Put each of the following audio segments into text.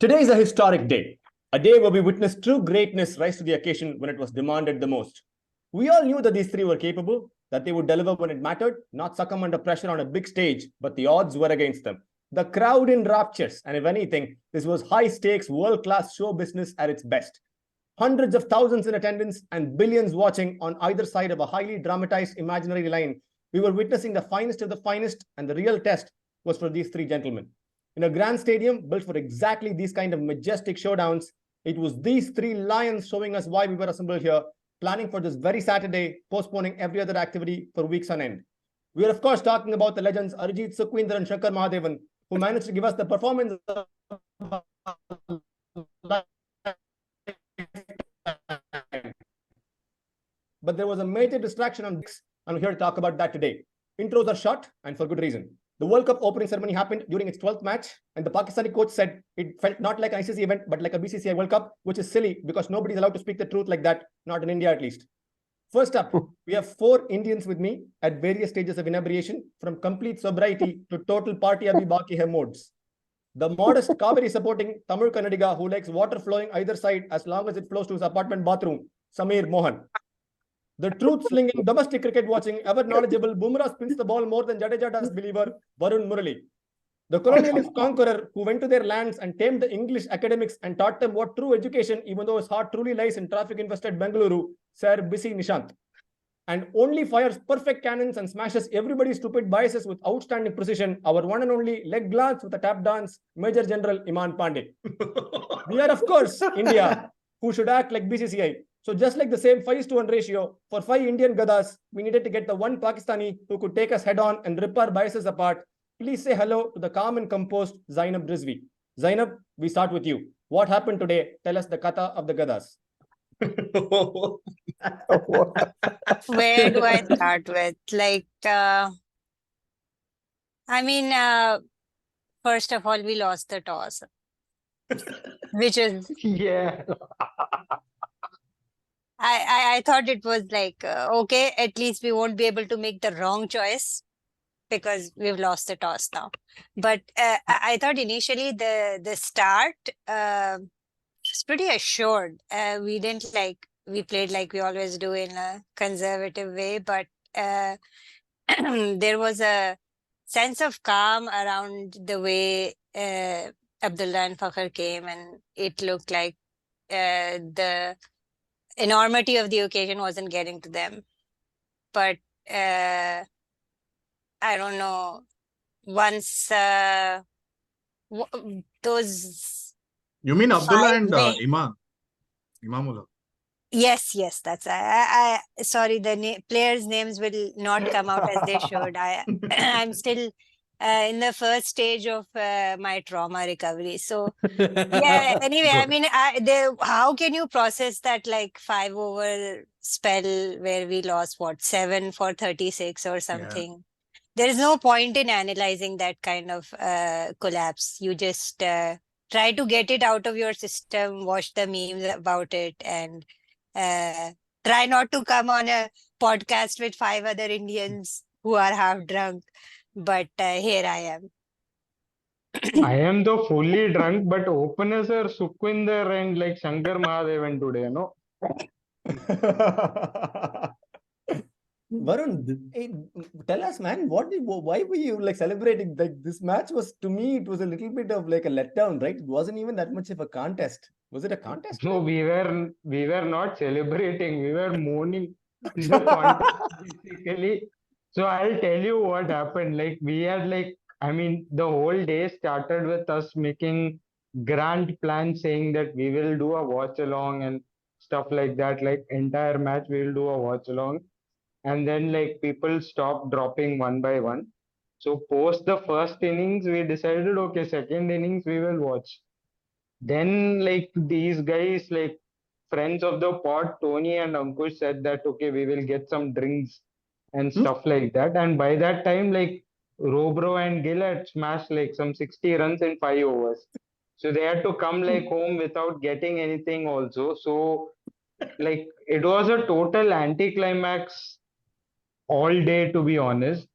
Today is a historic day, a day where we witnessed true greatness rise to the occasion when it was demanded the most. We all knew that these three were capable, that they would deliver when it mattered, not succumb under pressure on a big stage, but the odds were against them. The crowd in raptures, and if anything, this was high-stakes, world-class show business at its best. Hundreds of thousands in attendance and billions watching on either side of a highly dramatized imaginary line. We were witnessing the finest of the finest, and the real test was for these three gentlemen. In a grand stadium built for exactly these kind of majestic showdowns, it was these three lions showing us why we were assembled here, planning for this very Saturday, postponing every other activity for weeks on end. We are, of course, talking about the legends Arijit, Sukhwinder, and Shankar Mahadevan, who managed to give us the performance of but there was a major distraction on this, and we're here to talk about that today. Intros are short, and for good reason. The World Cup opening ceremony happened during its 12th match, and the Pakistani coach said it felt not like an ICC event, but like a BCCI World Cup, which is silly because nobody's allowed to speak the truth like that, not in India at least. First up, we have 4 Indians with me at various stages of inebriation, from complete sobriety to total party abhi baki hai modes. The modest Kaveri supporting Tamil Kannadiga who likes water flowing either side as long as it flows to his apartment bathroom, Sameer Mohan. The truth-slinging, domestic cricket watching, ever knowledgeable Bumrah spins the ball more than Jadeja does believer, Varun Murali. The colonialist conqueror who went to their lands and tamed the English academics and taught them what true education, even though his heart truly lies in traffic-infested Bengaluru, Sir Bisi Nishant. And only fires perfect cannons and smashes everybody's stupid biases with outstanding precision, our one and only leg glance with a tap dance, Major General Iman Pandey. We are, of course, India, who should act like BCCI. So just like the same 5:1 ratio, for 5 Indian Gadas, we needed to get the one Pakistani who could take us head on and rip our biases apart. Please say hello to the calm and composed Zainub Rizvi. Zainub, we start with you. What happened today? Tell us the kata of the Gadas. Where do I start with? First of all, we lost the toss, which is, Yeah. I thought it was like, okay, at least we won't be able to make the wrong choice because we've lost the toss now. But I thought initially the start was pretty assured. We played like we always do in a conservative way, but there was a sense of calm around the way Abdullah and Fakhr came, and it looked like the enormity of the occasion wasn't getting to them. But I don't know, once those... You mean Abdullah and Wait. Imamullah? Yes, that's sorry, the players' names will not come out as they should. I'm still in the first stage of my trauma recovery. So yeah, anyway, how can you process that like 5 over spell where we lost 7 for 36 or something? Yeah. There is no point in analyzing that kind of collapse. You just try to get it out of your system, watch the memes about it, and try not to come on a podcast with 5 other Indians who are half drunk. But here I am. I am though fully drunk, but openers are Sukhwinder and like Shankar Mahadevan today, you know. Varun, tell us, man, why were you like celebrating? Like this match was, to me, it was a little bit of like a letdown, right? It wasn't even that much of a contest. Was it a contest? No, we were not celebrating. We were mourning the contest basically. So I'll tell you what happened. Like we had the whole day started with us making grand plans saying that we will do a watch along and stuff like that. Like entire match we will do a watch along. And then like people stopped dropping one by one. So post the first innings, we decided, okay, second innings we will watch. Then like these guys, like friends of the pod, Tony and Ankush said that, okay, we will get some drinks and stuff like that. And by that time, like Robro and Gill had smashed like some 60 runs in 5 overs. So they had to come like home without getting anything also. So like it was a total anticlimax all day, to be honest.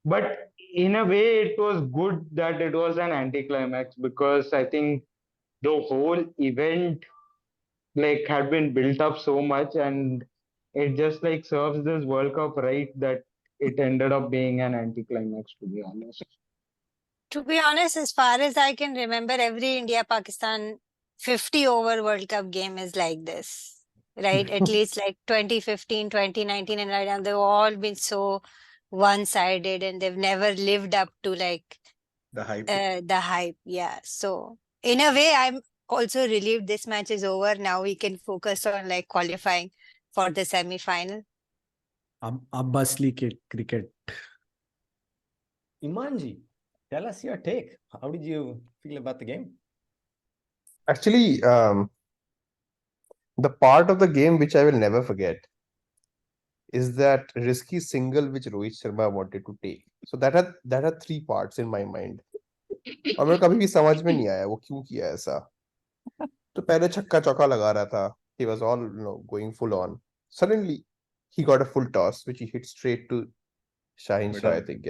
But in a way, it was good that it was an anticlimax because I think the whole event like had been built up so much, and it just like serves this World Cup right that it ended up being an anticlimax, to be honest. To be honest, as far as I can remember, every India-Pakistan 50 over World Cup game is like this, right? At least like 2015, 2019, and right now, they've all been so one-sided and they've never lived up to like The hype. the hype. Yeah. So in a way, I'm also relieved this match is over. Now we can focus on like qualifying for the semi-final. अब बस league cricket. Imanji, tell us your take. How did you feel about the game? Actually, the part of the game which I will never forget is that risky single which Rohit Sharma wanted to take. So that had three parts in my mind. और मेरे को कभी भी समझ में नहीं आया वो क्यों किया ऐसा. तो पहले छक्का चौका लगा रहा था. He was all going full on. Suddenly he got a full toss which he hit straight to Shaheen Shah, I think.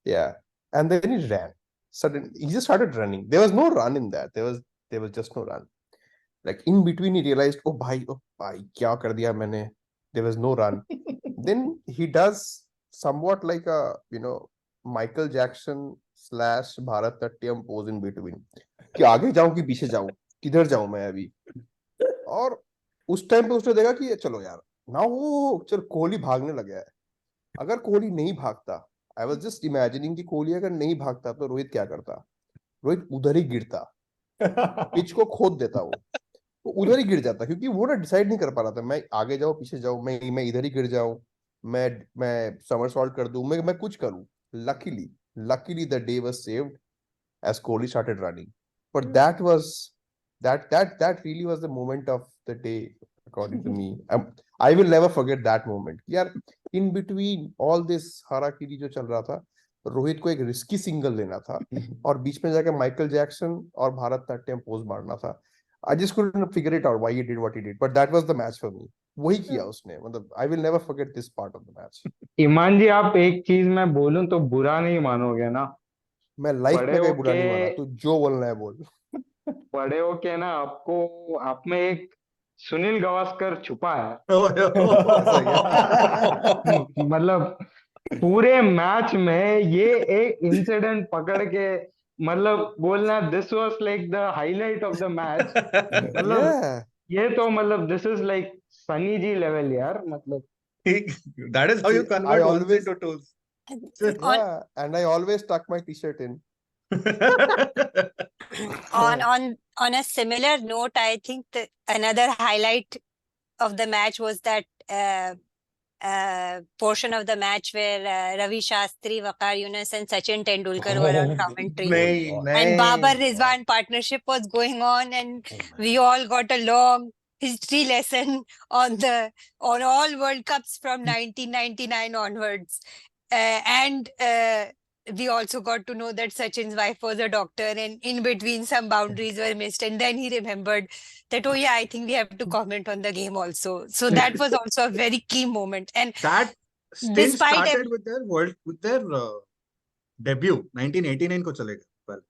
Yeah. And then he ran. Suddenly he just started running. There was no run in that. There was just no run. Like in between he realized, oh bhai, kya kar diya maine. There was no run. Then he does somewhat like a Michael Jackson / Bharatnatyam pose in between. कि आगे जाऊं कि पीछे जाऊं, किधर जाऊं मैं अभी. और उस टाइम पे उसने देखा कि चलो यार, now वो चल कोहली भागने लगा है. अगर कोहली नहीं भागता, I was just imagining कि कोहली अगर नहीं भागता तो रोहित क्या करता. रोहित उधर ही गिरता, पिच को खोद देता वो उधर ही गिर जाता, क्योंकि वो ना डिसाइड नहीं कर पा रहा था मैं आगे जाऊं पीछे जाऊं, मैं इधर ही गिर जाऊं, मैं somersault कर दूं, मैं कुछ करूं. Luckily the day was saved as Kohli started running. But that really was the moment of the day according to me. I will never forget that moment. यार in between all this harakiri जो चल रहा था, रोहित को एक risky single लेना था और बीच में जाकर माइकल जैक्सन और भारतनाट्यम पोज मारना था. I just couldn't figure it out why he did what he did, but that was the match for me. वही किया उसने. मतलब I will never forget this part of the match. ईमान जी, आप एक चीज मैं बोलूं तो बुरा नहीं मानोगे ना? मैं लाइफ बड़े में कहीं बुरा नहीं होके- माना. तू जो बोलना है बोल. बड़े हो के ना आपको आप में एक सुनील गावस्कर छुपा है. ऐसा क्या? मतलब पूरे मैच में ये एक इंसिडेंट पकड़ के मतलब बोलना this was like the highlight of the match. मतलब Yeah. ये तो मतलब this is like Sunny ji level यार. मतलब That is how you See, convert I ones always- into twos. On, Yeah, and I always tuck my t-shirt in. on a similar note, I think another highlight of the match was that portion of the match where Ravi Shastri, Waqar Yunus, and Sachin Tendulkar were on commentary. And Babar Rizwan partnership was going on, and we all got a long history lesson on all World Cups from 1999 onwards. And we also got to know that Sachin's wife was a doctor, and in between some boundaries were missed. And then he remembered that, oh yeah, I think we have to comment on the game also. So that was also a very key moment. And That stint Despite started with their debut 1989 को चलेगा. Well,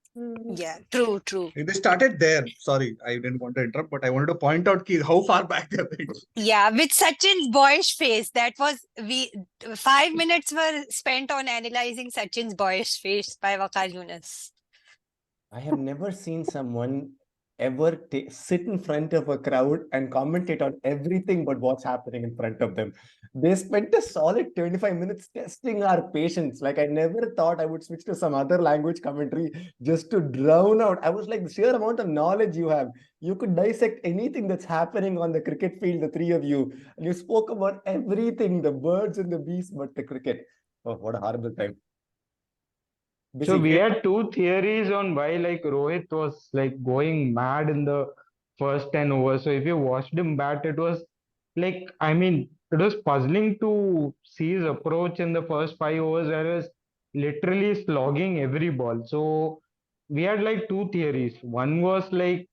yeah, true. they started there. Sorry, I didn't want to interrupt, but I wanted to point out how far back they went. Yeah, with Sachin's boyish face, 5 minutes were spent on analyzing Sachin's boyish face by Waqar Yunus. I have never seen someone ever sit in front of a crowd and commentate on everything but what's happening in front of them. They spent a solid 25 minutes testing our patience. Like, I never thought I would switch to some other language commentary just to drown out. I was like, the sheer amount of knowledge you have. You could dissect anything that's happening on the cricket field, the three of you. And you spoke about everything, the birds and the bees, but the cricket. Oh, what a horrible time. So Bisi, we great. had two theories on why like Rohit was like going mad in the first 10 overs. So if you watched him bat, it was like, I mean, it was puzzling to see his approach in the first 5 overs where he was literally slogging every ball. So we had like two theories. One was like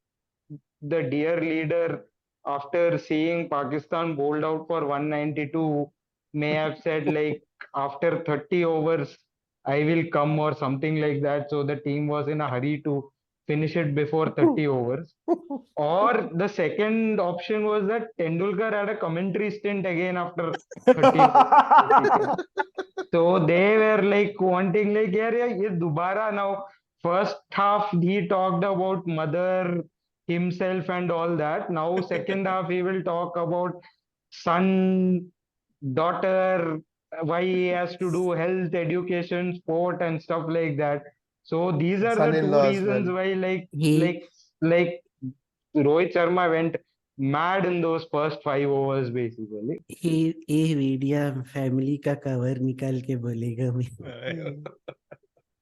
the dear leader, after seeing Pakistan bowled out for 192, may have said like after 30 overs I will come or something like that. So the team was in a hurry to finish it before 30 overs. Or the second option was that Tendulkar had a commentary stint again after 30 overs, basically. So they were like wanting like, yeah, ye dobara now. First half he talked about mother, himself and all that. Now second half he will talk about son, daughter, why he has to do health, education, sport and stuff like that. So these are the two Son-in-law as reasons well. why He like Rohit Sharma went mad in those first 5 overs basically. ये media family का cover निकाल के बोलेगा मैं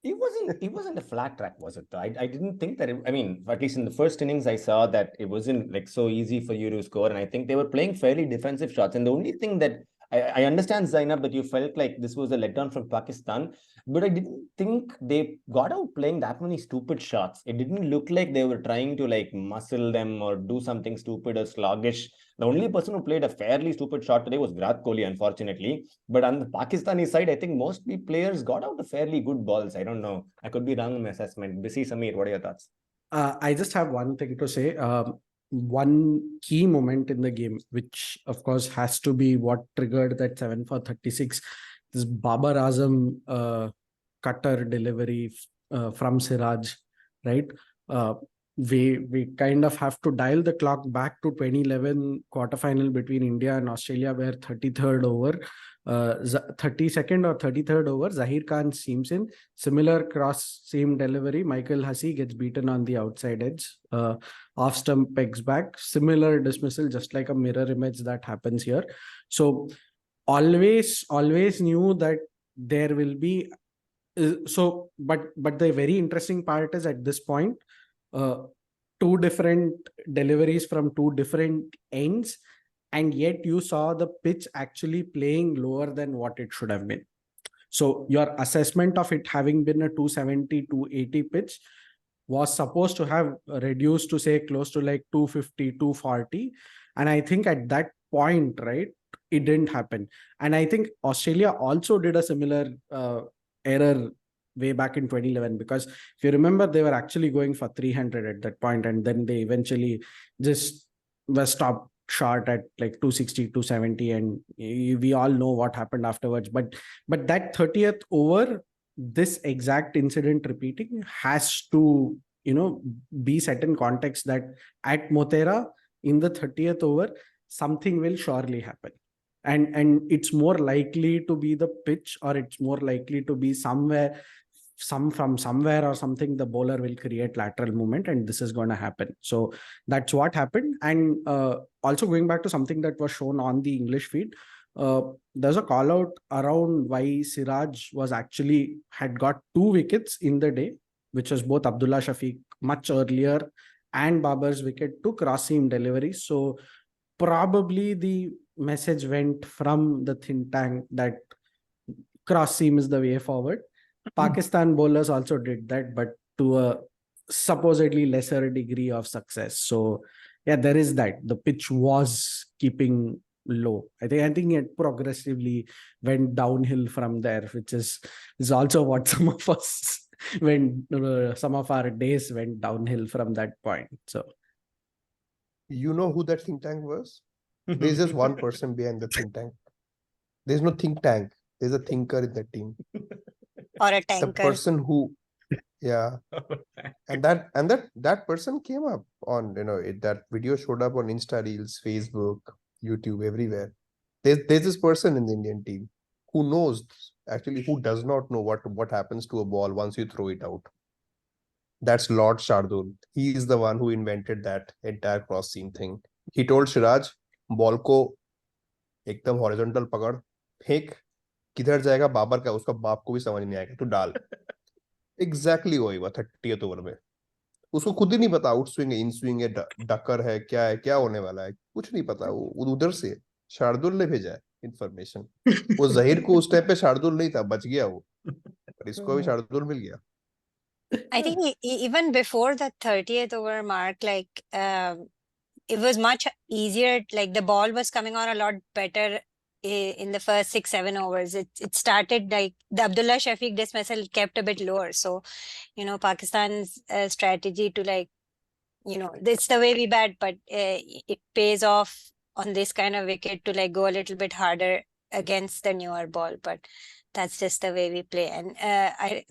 It wasn't a flat track, was it? I didn't think that. I mean, at least in the first innings, I saw that it wasn't like so easy for you to score, and I think they were playing fairly defensive shots. And the only thing that I understand, Zainab, that you felt like this was a letdown from Pakistan, but I didn't think they got out playing that many stupid shots. It didn't look like they were trying to like muscle them or do something stupid or sluggish. The only person who played a fairly stupid shot today was Virat Kohli, unfortunately. But on the Pakistani side, I think most players got out of fairly good balls. I don't know. I could be wrong in my assessment. Bisi, Samir, what are your thoughts? I just have one thing to say. One key moment in the game, which of course has to be what triggered that 7 for 36, this Babar Azam cutter delivery from Siraj, right? We kind of have to dial the clock back to 2011 quarterfinal between India and Australia, where 33rd over, 32nd or 33rd over, Zahir Khan seams in. Similar cross seam delivery, Michael Hussey gets beaten on the outside edge. Off stump pegs back. Similar dismissal, just like a mirror image that happens here. So always knew that there will be. But the very interesting part is at this point, two different deliveries from two different ends, and yet you saw the pitch actually playing lower than what it should have been. So your assessment of it having been a 270, 280 pitch was supposed to have reduced to say close to like 250, 240. And I think at that point, right, it didn't happen. And I think Australia also did a similar error way back in 2011, because if you remember, they were actually going for 300 at that point, and then they eventually just were stopped short at like 260, 270, and we all know what happened afterwards. But that 30th over, this exact incident repeating has to, be set in context that at Motera in the 30th over, something will surely happen. And it's more likely to be the pitch, or it's more likely to be somewhere or something, the bowler will create lateral movement, and this is going to happen. So that's what happened. And also going back to something that was shown on the English feed, there's a call out around why Siraj had got 2 wickets in the day, which was both Abdullah Shafiq much earlier and Babar's wicket to cross seam delivery. So probably the message went from the think tank that cross seam is the way forward. Pakistan bowlers also did that, but to a supposedly lesser degree of success. So yeah, there is that. The pitch was keeping low. I think it progressively went downhill from there, which is also what some of us some of our days went downhill from that point. So You know who that think tank was? There's just one person behind the think tank. There's no think tank. There's a thinker in the team. Or a The tanker. person who, yeah, and that person came up on, that video showed up on Insta Reels, Facebook, YouTube, everywhere. There's this person in the Indian team who knows, actually, who does not know what happens to a ball once you throw it out. That's Lord Shardul. He is the one who invented that entire cross seam thing. He told Siraj, ball को एकदम horizontal पकड़, फेंक, किधर जाएगा बाबर का, उसका बाप को भी समझ नहीं आएगा, तो डाल. Exactly वही हुआ 30th ओवर में. उसको खुद ही नहीं पता आउट स्विंग है, इन स्विंग है, डकर है, क्या होने वाला है, कुछ नहीं पता. वो उधर से शार्दुल ने भेजा है इंफॉर्मेशन. वो जहीर को उस टाइम पे शार्दुल नहीं था, बच गया वो, पर इसको भी शार्दुल मिल गया. I think even before the 30th over mark, it was much easier. Like the ball was coming on a lot better in the first 6-7 overs. It started like the Abdullah Shafiq dismissal kept a bit lower. So, Pakistan's strategy to like, it's the way we bat, but it pays off on this kind of wicket to like go a little bit harder against the newer ball. But that's just the way we play. And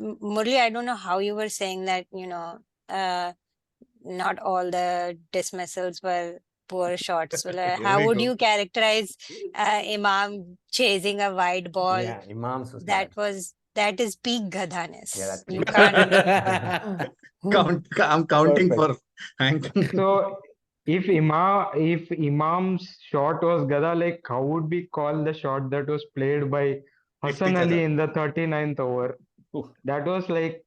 Murali, I don't know how you were saying that, not all the dismissals were poor shots. Well, Here how we would go. you characterize Imam chasing a wide ball? Yeah, Imam's was bad. That is peak Gadhanis. Yeah, that's You peak. can't. I'm counting Perfect. for Hank. So if Imam's shot was Gada, like how would we call the shot that was played by Hassan Ifti Ali Chacha. in the 39th over? Oof. That was like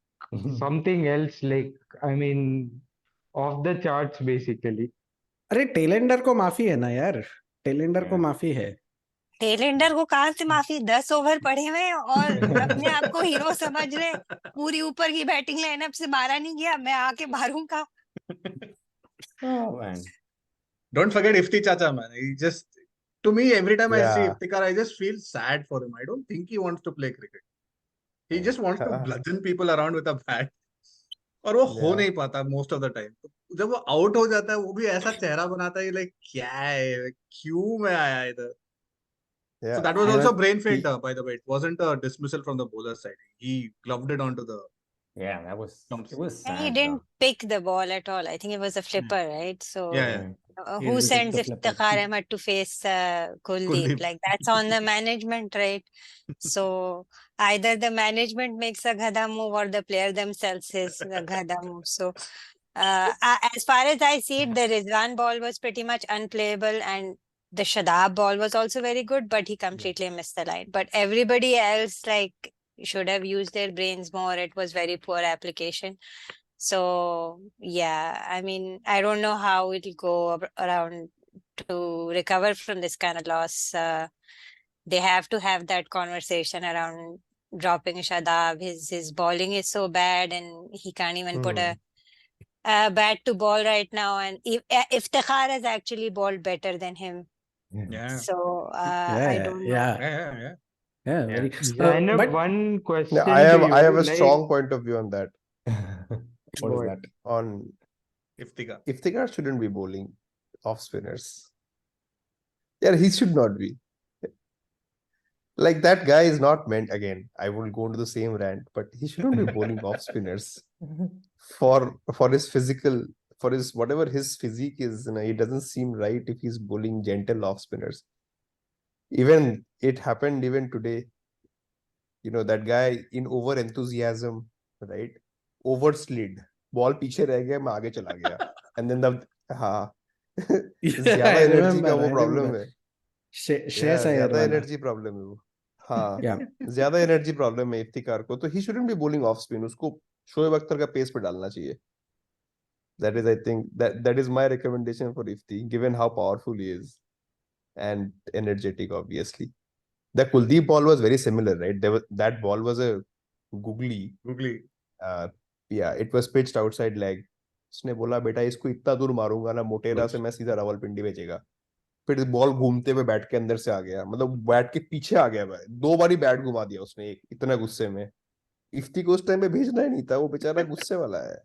something else, like I mean, off the charts basically. अरे tailender को माफी है ना यार, tailender को Yeah. माफी है. Tailender को कहाँ से माफी, 10 ओवर पड़े हुए हैं और अपने आप को हीरो समझ रहे, पूरी ऊपर की बैटिंग लाइनअप से मारा नहीं गया, मैं आके मारूंगा. Oh man. Don't forget Ifti Chacha, man. He just, to me, every time I see Yeah. Iftikhar, I just feel sad for him. I don't think he wants to play cricket. He Yeah. just wants to हाँ, bludgeon people around with a bat. और वो हो Yeah. नहीं पाता most of the time. तो जब वो out हो जाता है वो भी ऐसा चेहरा बनाता है like क्या है, क्यों मैं आया इधर. So Yeah. that was I also was- brain fade, by the way. It wasn't a dismissal from the bowler side. He gloved it onto the. Yeah, that was Stumps. it was And sad. he didn't pick the ball at all. I think it was a flipper, right? So Yeah, though. He who didn't sends pick the flipper. Iftikhar Ahmed to face Kuldeep? Kuldeep. Like that's on the management, right? So either the management makes a ghada move or the player themselves is a ghada move. So as far as I see it, the Rizwan ball was pretty much unplayable and the Shadab ball was also very good, but he completely missed the line. But everybody else like should have used their brains more. It was very poor application. So yeah, I mean, I don't know how it'll go around to recover from this kind of loss. They have to have that conversation around dropping Shadab. His bowling is so bad, and he can't even put a bat to ball right now. And Iftikhar has actually bowled better than him. Yeah. So I don't know. Yeah. Yeah, very. Zainab, But one question Yeah, to I have you, a like, strong point of view on that. What is Go that? On Iftikhar. Iftikhar shouldn't be bowling off spinners. Yeah, he should not be. Like that guy is not meant, again, I will go into the same rant, but he shouldn't be bowling off spinners for his physical, for his whatever his physique is, it doesn't seem right if he's bowling gentle off spinners. Even it happened even today. That guy in over enthusiasm, right? Overslid. Ball पीछे रह गया, मैं आगे चला गया. And then हाँ. ज्यादा energy का वो प्रॉब्लम है. Shreyas Iyer ज्यादा वाला. एनर्जी प्रॉब्लम है वो. हाँ. Yeah. ज्यादा एनर्जी प्रॉब्लम है इफ्तिकार को, तो he shouldn't be bowling off spin. उसको शोएब अख्तर का पेस पे डालना चाहिए. That is, I think, that is my recommendation for Ifti, given how powerful he is and energetic, obviously. The Kuldeep ball was very similar, right? That ball was a googly. Yeah, it was pitched outside leg. उसने बोला बेटा इसको इतना दूर मारूंगा ना मोटेरा से मैं सीधा रावलपिंडी भेजेगा. फिर बॉल घूमते हुए बैट के अंदर से आ गया, मतलब बैट के पीछे आ गया. 2 बारी बैट घुमा दिया उसने इतना गुस्से में. इफ्ती को उस टाइम पे भेजना ही नहीं था, वो बेचारा गुस्से वाला है.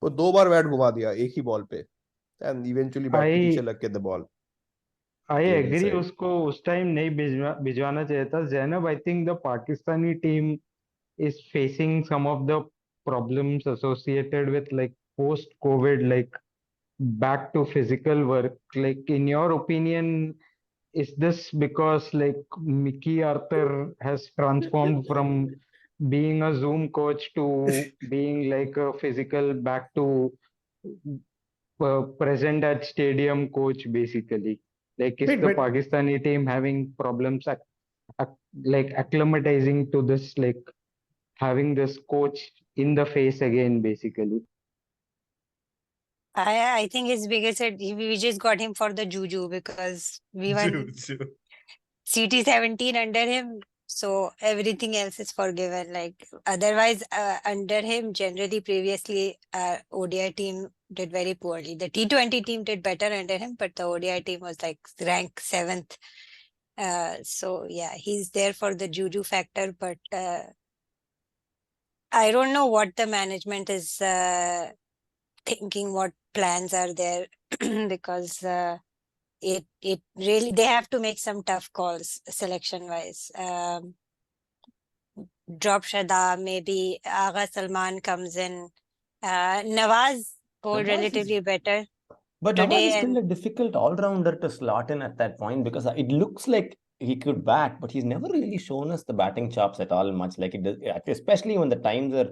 वो 2 बार बैट घुमा दिया एक ही बॉल पे, एंड इवेंचुअली बैट के पीछे लग के the ball. I Came agree, inside. उसको उस टाइम नहीं भिजवाना चाहिए था. Zainab, I think the Pakistani team is facing some of the problems associated with like post-COVID, like back to physical work. Like in your opinion, is this because like Mickey Arthur has transformed from being a Zoom coach to being like a physical back to present at stadium coach basically? Like is Wait, the but- Pakistani team having problems like acclimatizing to this, like having this coach in the face again basically? I think his biggest we just got him for the juju because we won CT17 under him, so everything else is forgiven. Like otherwise, under him, generally previously, ODI team did very poorly. The T20 team did better under him, but the ODI team was like ranked 7th So yeah, he's there for the juju factor, but I don't know what the management is thinking, what plans are there, because it really, they have to make some tough calls selection wise. Drop Shada, maybe Agha Salman comes in. Nawaz bowled Nawaz is- relatively better But today, Nawaz is still and a difficult all-rounder to slot in at that point because it looks like he could bat, but he's never really shown us the batting chops at all much. Like it does, especially when the times are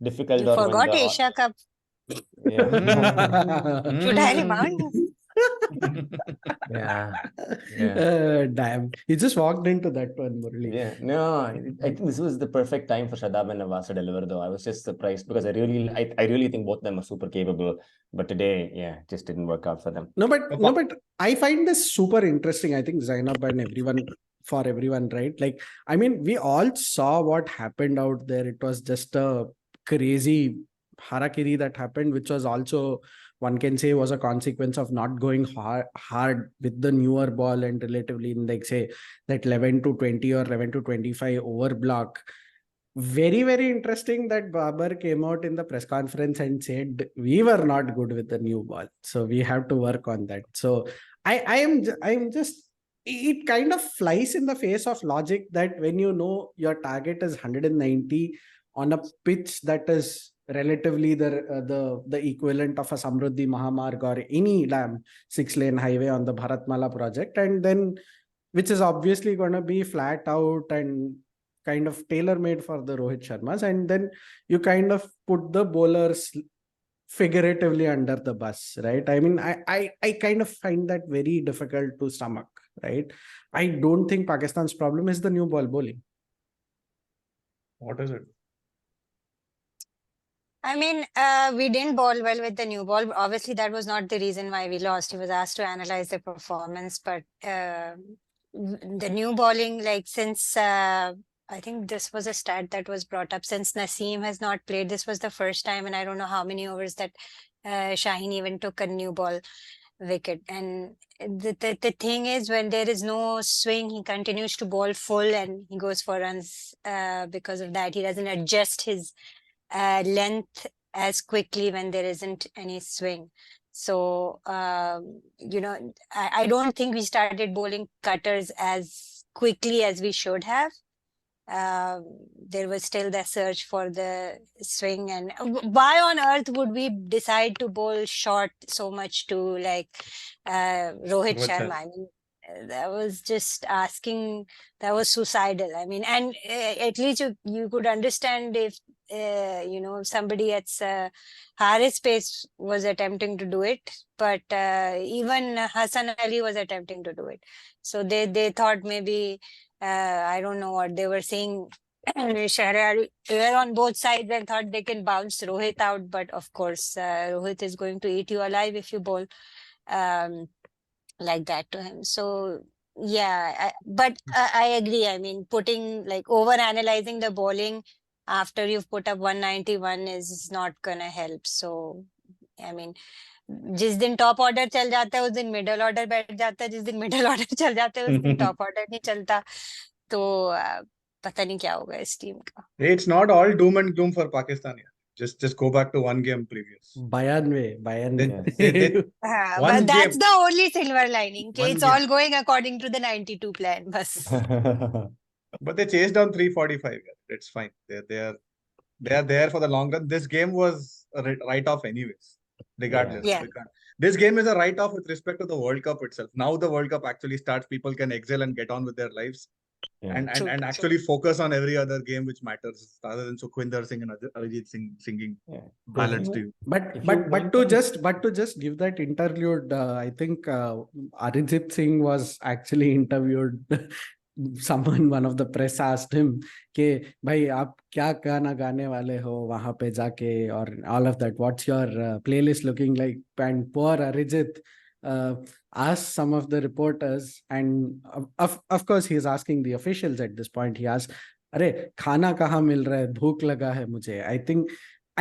difficult you or when forgot the Asia Cup. yeah. Should I remind? Yeah. Yeah. Damn. He just walked into that one, Murali. Yeah, no, I think this was the perfect time for Shadab and Nawaz to deliver, though. I was just surprised because I really think both of them are super capable. But today, yeah, it just didn't work out for them. No, but I find this super interesting. I think Zainab and everyone, right? Like, I mean, we all saw what happened out there. It was just a crazy harakiri that happened, which was also, one can say, was a consequence of not going hard with the newer ball and relatively in, like, say, that 11 to 20 or 11 to 25 over block. Very, very interesting that Babar came out in the press conference and said we were not good with the new ball, so we have to work on that. So I'm just, it kind of flies in the face of logic that when you know your target is 190 on a pitch that is relatively the equivalent of a Samruddhi Mahamarg or any 6-lane highway on the Bharatmala project, and then which is obviously going to be flat out and kind of tailor-made for the Rohit Sharmas, and then you kind of put the bowlers figuratively under the bus, right? I mean, I kind of find that very difficult to stomach, right? I don't think Pakistan's problem is the new ball bowling. What is it? I mean, we didn't bowl well with the new ball. Obviously, that was not the reason why we lost. He was asked to analyze the performance, but the new bowling, like since I think this was a stat that was brought up, since Naseem has not played, this was the first time, and I don't know how many overs that Shaheen even took a new ball wicket. And the thing is, when there is no swing, he continues to bowl full and he goes for runs. Because of that, he doesn't adjust his length as quickly when there isn't any swing. So, you know, I don't think we started bowling cutters as quickly as we should have. There was still the search for the swing, and why on earth would we decide to bowl short so much to like Rohit Sharma? I mean, that was just asking, that was suicidal. I mean, and at least you could understand if you know, somebody at Haris pace was attempting to do it, but even Hassan Ali was attempting to do it. So they thought maybe I don't know what they were saying. Shahryar were on both sides and thought they can bounce Rohit out, but of course Rohit is going to eat you alive if you bowl like that to him. So yeah, but I agree. I mean, putting like over analyzing the bowling after you've put up 191 is not gonna help. So I mean, जिस दिन top order चल जाता है उस दिन middle order बैठ जाता है, जिस दिन मिडिल ऑर्डर चल जाता है उस दिन टॉप ऑर्डर नहीं चलता, तो पता नहीं क्या होगा इस टीम का. It's not all doom and gloom for Pakistan. Just go back to one game previous. Bayan way. But that's the only silver lining. It's all going according to the 92 plan. Bas. But they chased down 345. It's fine. They are there for the long run. This game was a write-off anyways, regardless. Yeah. This game is a write-off with respect to the World Cup itself. Now the World Cup actually starts. People can excel and get on with their lives. Yeah. And actually focus on every other game which matters, rather than Sukhwinder Singh and Arijit Singh singing ballads to you. But to just give that interlude, I think Arijit Singh was actually interviewed. One of the press asked him कि भाई आप क्या गाना गाने वाले हो वहां पे जाके, or all of that, what's your playlist looking like? And poor Arijit asked some of the reporters, and of course he's asking the officials at this point. He asked, "अरे खाना कहाँ मिल रहा है? भूख लगा है मुझे." I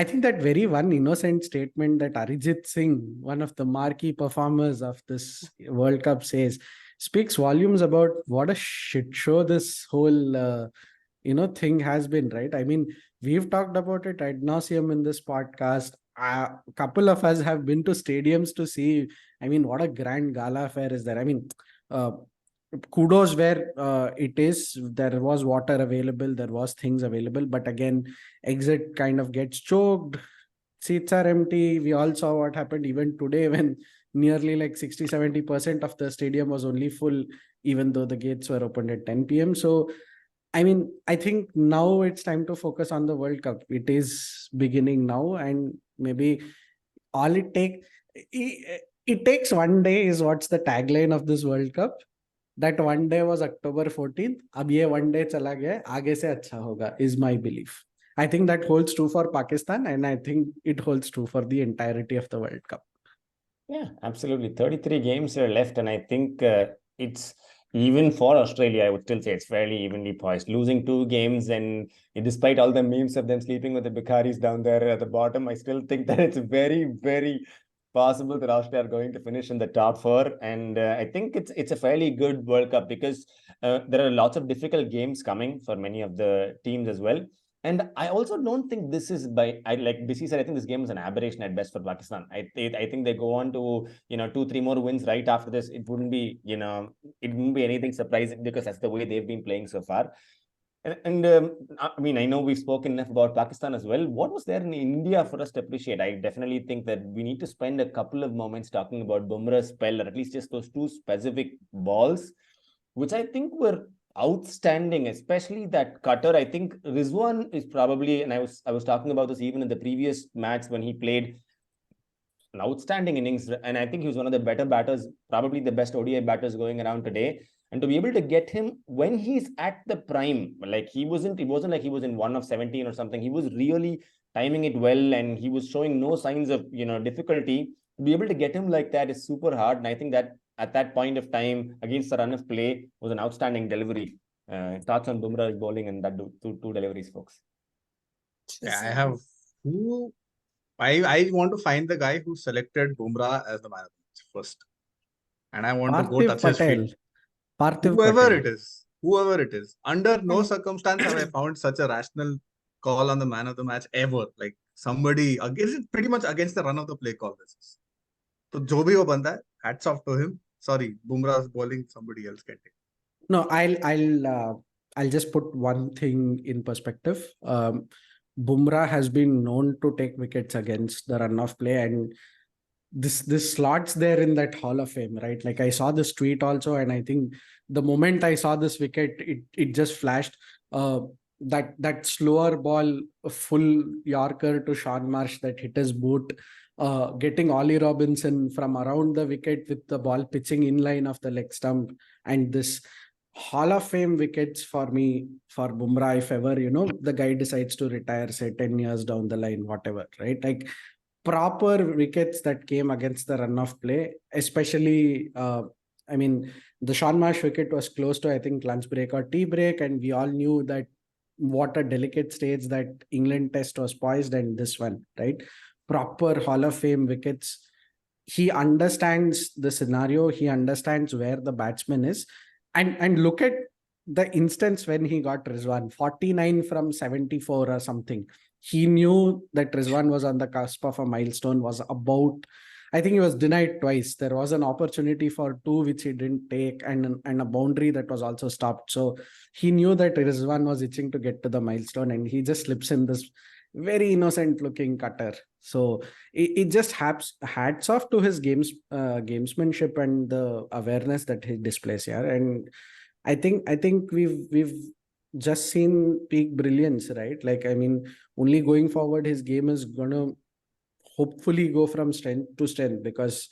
think that very one innocent statement that Arijit Singh, one of the marquee performers of this World Cup, says, speaks volumes about what a shit show this whole thing has been, right? I mean, we've talked about it ad nauseum in this podcast. A couple of us have been to stadiums to see. I mean, what a grand gala affair is there. I mean, kudos where it is. There was water available, there was things available, but again, exit kind of gets choked. Seats are empty. We all saw what happened even today when nearly like 60-70% of the stadium was only full, even though the gates were opened at 10 p.m. So, I mean, I think now it's time to focus on the World Cup. It is beginning now, and maybe all it takes one day is what's the tagline of this World Cup. That one day was October 14th. अब ये one day चला गया, आगे से अच्छा होगा, is my belief. I think that holds true for Pakistan, and I think it holds true for the entirety of the World Cup. Yeah, absolutely. 33 games are left, and I think it's even for Australia, I would still say it's fairly evenly poised. Losing 2 games, and despite all the memes of them sleeping with the Bikaris down there at the bottom, I still think that it's very, very possible that Australia are going to finish in the top 4. And I think it's a fairly good World Cup because there are lots of difficult games coming for many of the teams as well. And I also don't think this is like Bisi said, I think this game is an aberration at best for Pakistan. I think they go on to, 2-3 more wins right after this. It wouldn't be, it wouldn't be anything surprising because that's the way they've been playing so far. And I mean, I know we've spoken enough about Pakistan as well. What was there in India for us to appreciate? I definitely think that we need to spend a couple of moments talking about Bumrah's spell, or at least just those 2 specific balls, which I think were outstanding, especially that cutter. I think Rizwan is probably, and I was talking about this even in the previous match when he played, an outstanding innings, and I think he was one of the better batters, probably the best ODI batters going around today. And to be able to get him when he's at the prime, like it wasn't like he was in 1 of 17 or something. He was really timing it well, and he was showing no signs of difficulty. To be able to get him like that is super hard, and I think that at that point of time against the run of play was an outstanding delivery. Thoughts on Bumrah's bowling and that two deliveries, folks? Yeah, I have I want to find the guy who selected Bumrah as the man of the match first, and I want to go Parthiv touch his Patel. feet. Parthiv Whoever it is, under no circumstance have I found such a rational call on the man of the match ever. Like somebody against, pretty much against the run of the play call. This is. So jo bhi wo banda hai, hats off to him. Sorry, Bumrah's bowling, somebody else can take. No, I'll just put one thing in perspective. Bumrah has been known to take wickets against the run of play, and this slots there in that Hall of Fame, right? Like I saw this tweet also, and I think the moment I saw this wicket, it just flashed. That slower ball, a full Yorker to Sean Marsh that hit his boot, getting Ollie Robinson from around the wicket with the ball pitching in line of the leg stump, and this Hall of Fame wickets for me, for Bumrah, if ever, the guy decides to retire, say 10 years down the line, whatever, right? Like proper wickets that came against the run of play, especially, I mean, the Sean Marsh wicket was close to, I think, lunch break or tea break, and we all knew that what a delicate stage that England test was poised, and this one, right? Proper Hall of Fame wickets. He understands the scenario. He understands where the batsman is. And look at the instance when he got Rizwan, 49 from 74 or something. He knew that Rizwan was on the cusp of a milestone, was about, I think he was denied twice. There was an opportunity for 2 which he didn't take, and a boundary that was also stopped. So he knew that Rizwan was itching to get to the milestone, and he just slips in this very innocent looking cutter. So it just hats off to his gamesmanship and the awareness that he displays here. And I think we've just seen peak brilliance, right? Like, I mean, only going forward, his game is gonna hopefully go from strength to strength, because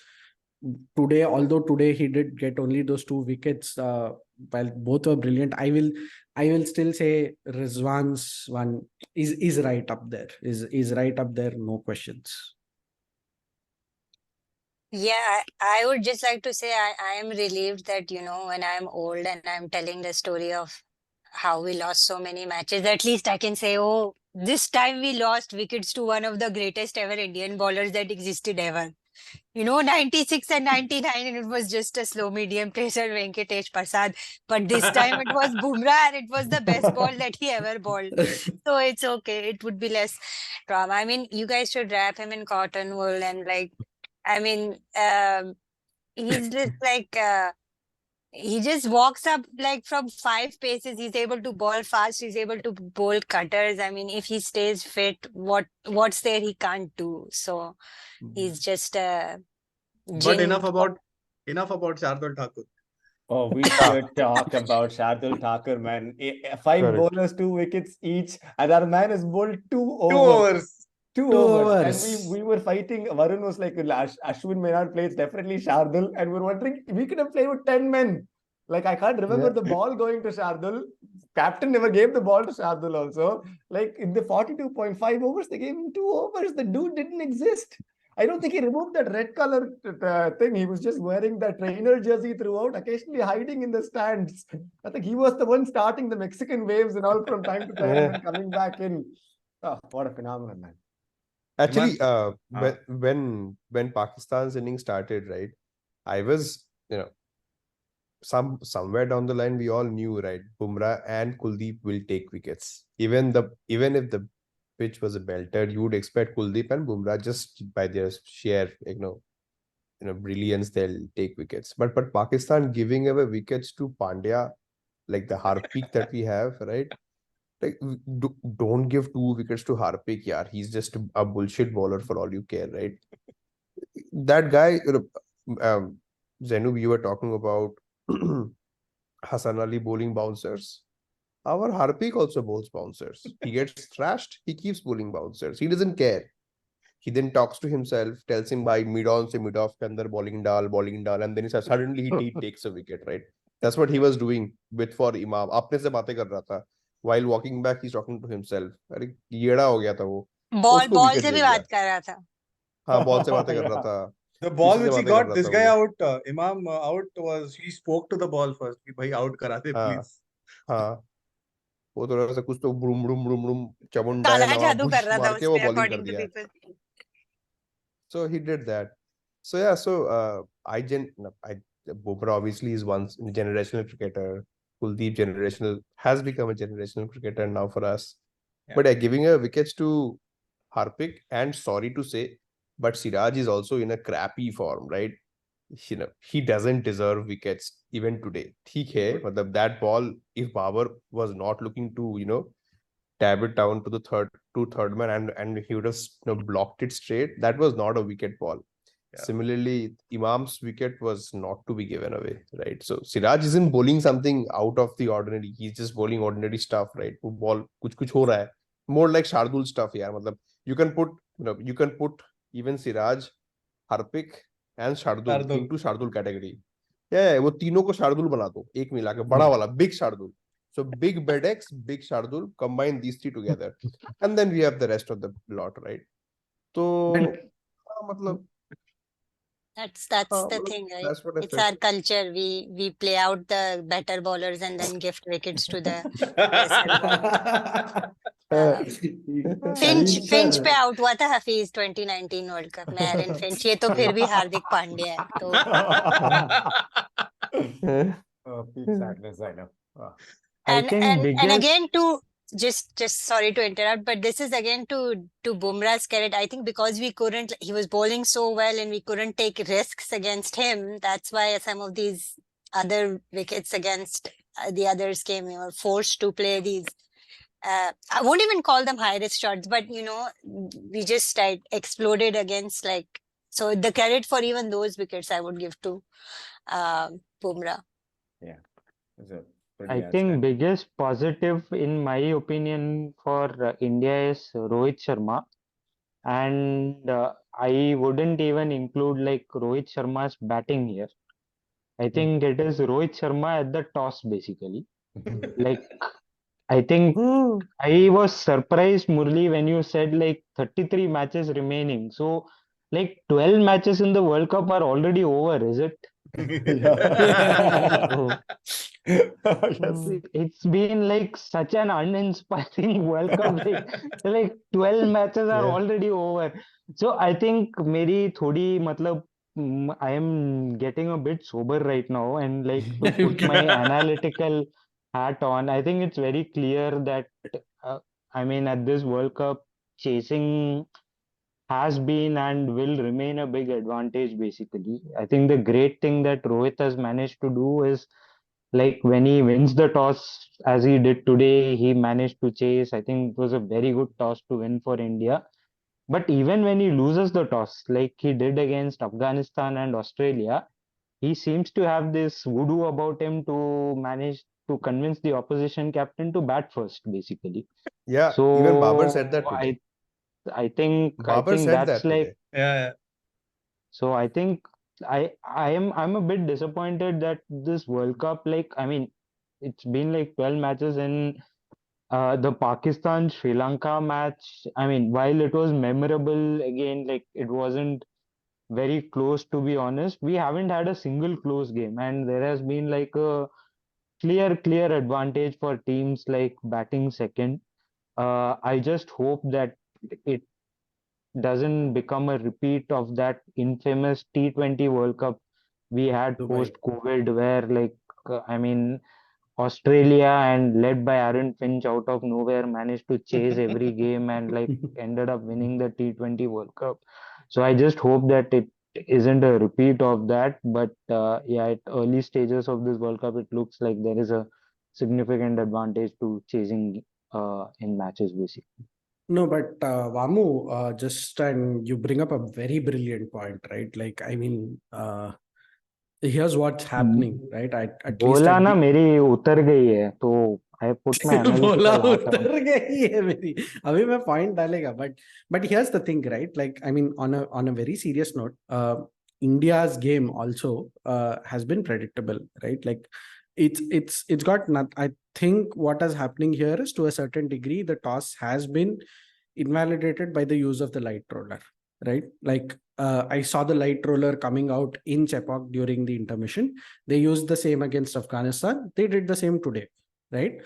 although today he did get only those 2 wickets, while both were brilliant, I will still say Rizwan's one is right up there. Is right up there, no questions. Yeah, I would just like to say I am relieved that, when I'm old and I'm telling the story of how we lost so many matches, at least I can say, oh, this time we lost wickets to one of the greatest ever Indian bowlers that existed ever. 96 and 99, and it was just a slow medium pacer, Venkatesh Prasad. But this time it was Bumrah, and it was the best ball that he ever bowled. So it's okay. It would be less drama. I mean, you guys should wrap him in cotton wool and he's just he just walks up from 5 paces. He's able to bowl fast. He's able to bowl cutters. I mean, if he stays fit, what's there he can't do? So he's just a But gin. enough about Shardul Thakur. Oh, we should talk about Shardul Thakur, man. 5 Correct. bowlers, 2 wickets each, and our man has bowled 2 2 overs. overs. 2 Two overs. And overs. we were fighting. Varun was like, Ashwin may not play. It's definitely Shardul. And we were wondering, we could have played with 10 men. Like, I can't remember the ball going to Shardul. Captain never gave the ball to Shardul also. Like, in the 42.5 overs, they gave him 2 overs. The dude didn't exist. I don't think he removed that red color thing. He was just wearing the trainer jersey throughout, occasionally hiding in the stands. I think he was the one starting the Mexican waves and all from time to time and coming back in. Oh, what a phenomenon, man. Actually, Iman, when Pakistan's innings started, right, I was, somewhere down the line, we all knew, right, Bumrah and Kuldeep will take wickets. Even if the pitch was a belter, you would expect Kuldeep and Bumrah just by their sheer, brilliance, they'll take wickets. But Pakistan giving away wickets to Pandya, like the Harpic that we have, right? Like, don't give 2 wickets to Harpic, yaar. He's just a bullshit bowler for all you care, right? That guy, Zainub, you were talking about Hassan Ali bowling bouncers. Our Harpic also bowls bouncers. He gets thrashed, he keeps bowling bouncers. He doesn't care. He then talks to himself, tells him by mid-on se mid-off ke andar bowling dal, and then he says suddenly he takes a wicket, right? That's what he was doing for Imam. Apne se baatein kar raha tha. While walking back, he's talking to himself. अरे येड़ा हो गया था वो. उसको ball wicket से दे भी दिया. बात कर रहा था. हाँ, बॉल से बातें कर रहा था. The ball किसी से which he बातें कर got रहा this था guy वो. out, Imam out, was he spoke to the ball first. कि भाई out करा दे हाँ, please. हाँ. वो थोड़ा सा कुछ तो ब्रूम ब्रूम ब्रूम ब्रूम चमुंडा है काला नवा जादू कर बुश रहा था मार के वो उसमें, बॉलिंग कर according to दिया. people. So he did that. So yeah, Bumrah obviously is one generational cricketer. Kuldeep has become a generational cricketer now for us. Yeah. But giving a wickets to Harpic, and sorry to say, but Siraj is also in a crappy form, right? He doesn't deserve wickets even today. ठीक है, मतलब that ball, if Babar was not looking to, tab it down to the third man and he would have blocked it straight, that was not a wicket ball. Yeah. Similarly, Imam's wicket was not to be given away, right? So Siraj isn't bowling something out of the ordinary. He's just bowling ordinary stuff, right? वो ball कुछ हो रहा है. More like Shardul stuff, यार. मतलब you can put even Siraj, Harpic and Shardul into Shardul category. Yeah, वो तीनों को Shardul बना दो, एक मिला के बड़ा वाला big Shardul. So big Bedex, big Shardul, combine these 3 together, and then we have the rest of the lot, right? So, मतलब. That's the thing, right? That's what I It's felt. our culture. We play out the better bowlers and then gift wickets to the lesser bowlers. Finch पे out हुआ था Hafeez 2019 world cup में, Aaron Finch. ये तो फिर भी हार्दिक पांड्या है तो. Oh, peak sadness, I know. Oh. And again, to just sorry to interrupt, but this is again to Bumrah's credit. I think because he was bowling so well and we couldn't take risks against him. That's why some of these other wickets against the others came. We were forced to play these. I won't even call them high risk shots, but we just exploded against so the credit for even those wickets I would give to Bumrah. Yeah. I think biggest positive in my opinion for India is Rohit Sharma, and I wouldn't even include Rohit Sharma's batting here. I think it is Rohit Sharma at the toss basically. I think I was surprised, Murali, when you said 33 matches remaining. So 12 matches in the World Cup are already over, is it? So Yes. it's been like such an uninspiring World Cup. Like 12 matches are Yeah. already over. So I think maybe thodi matlab I am getting a bit sober right now, and like to put my analytical hat on, I think it's very clear that I mean at this World Cup, chasing has been and will remain a big advantage basically. I think the great thing that Rohit has managed to do is like when he wins the toss as he did today, he managed to chase. I think it was a very good toss to win for India. But even when he loses the toss, like he did against Afghanistan and Australia, he seems to have this voodoo about him to manage to convince the opposition captain to bat first, basically. Yeah, even Babar said So that today. I Babar think said that's that like today. Yeah. so I think I'm a bit disappointed that this World Cup, like I mean, it's been like 12 matches in the Pakistan Sri Lanka match. I mean, while it was memorable, again, like it wasn't very close to be honest. We haven't had a single close game, and there has been like a clear advantage for teams like batting second. I just hope that it doesn't become a repeat of that infamous T20 World Cup we had Dubai. post-COVID, where like I mean Australia and led by Aaron Finch out of nowhere managed to chase every game and like ended up winning the T20 World Cup. So I just hope that it isn't a repeat of that. But yeah, at early stages of this World Cup, it looks like there is a significant advantage to chasing in matches basically. No, but Vamu, just and you bring up a very brilliant point, right? Like, I mean, here's what's happening, right? At least बोला at ना the मेरी उतर गई है तो I put my बोला analytical hat on. उतर गई है मेरी अभी मैं point डालेगा but here's the thing, right? Like, I mean, on a very serious note, India's game also has been predictable, right? Like it's got not. I think what is happening here is to a certain degree the toss has been invalidated by the use of the light roller, right? Like I saw the light roller coming out in Chepauk during the intermission. They used the same against Afghanistan. They did the same today, right?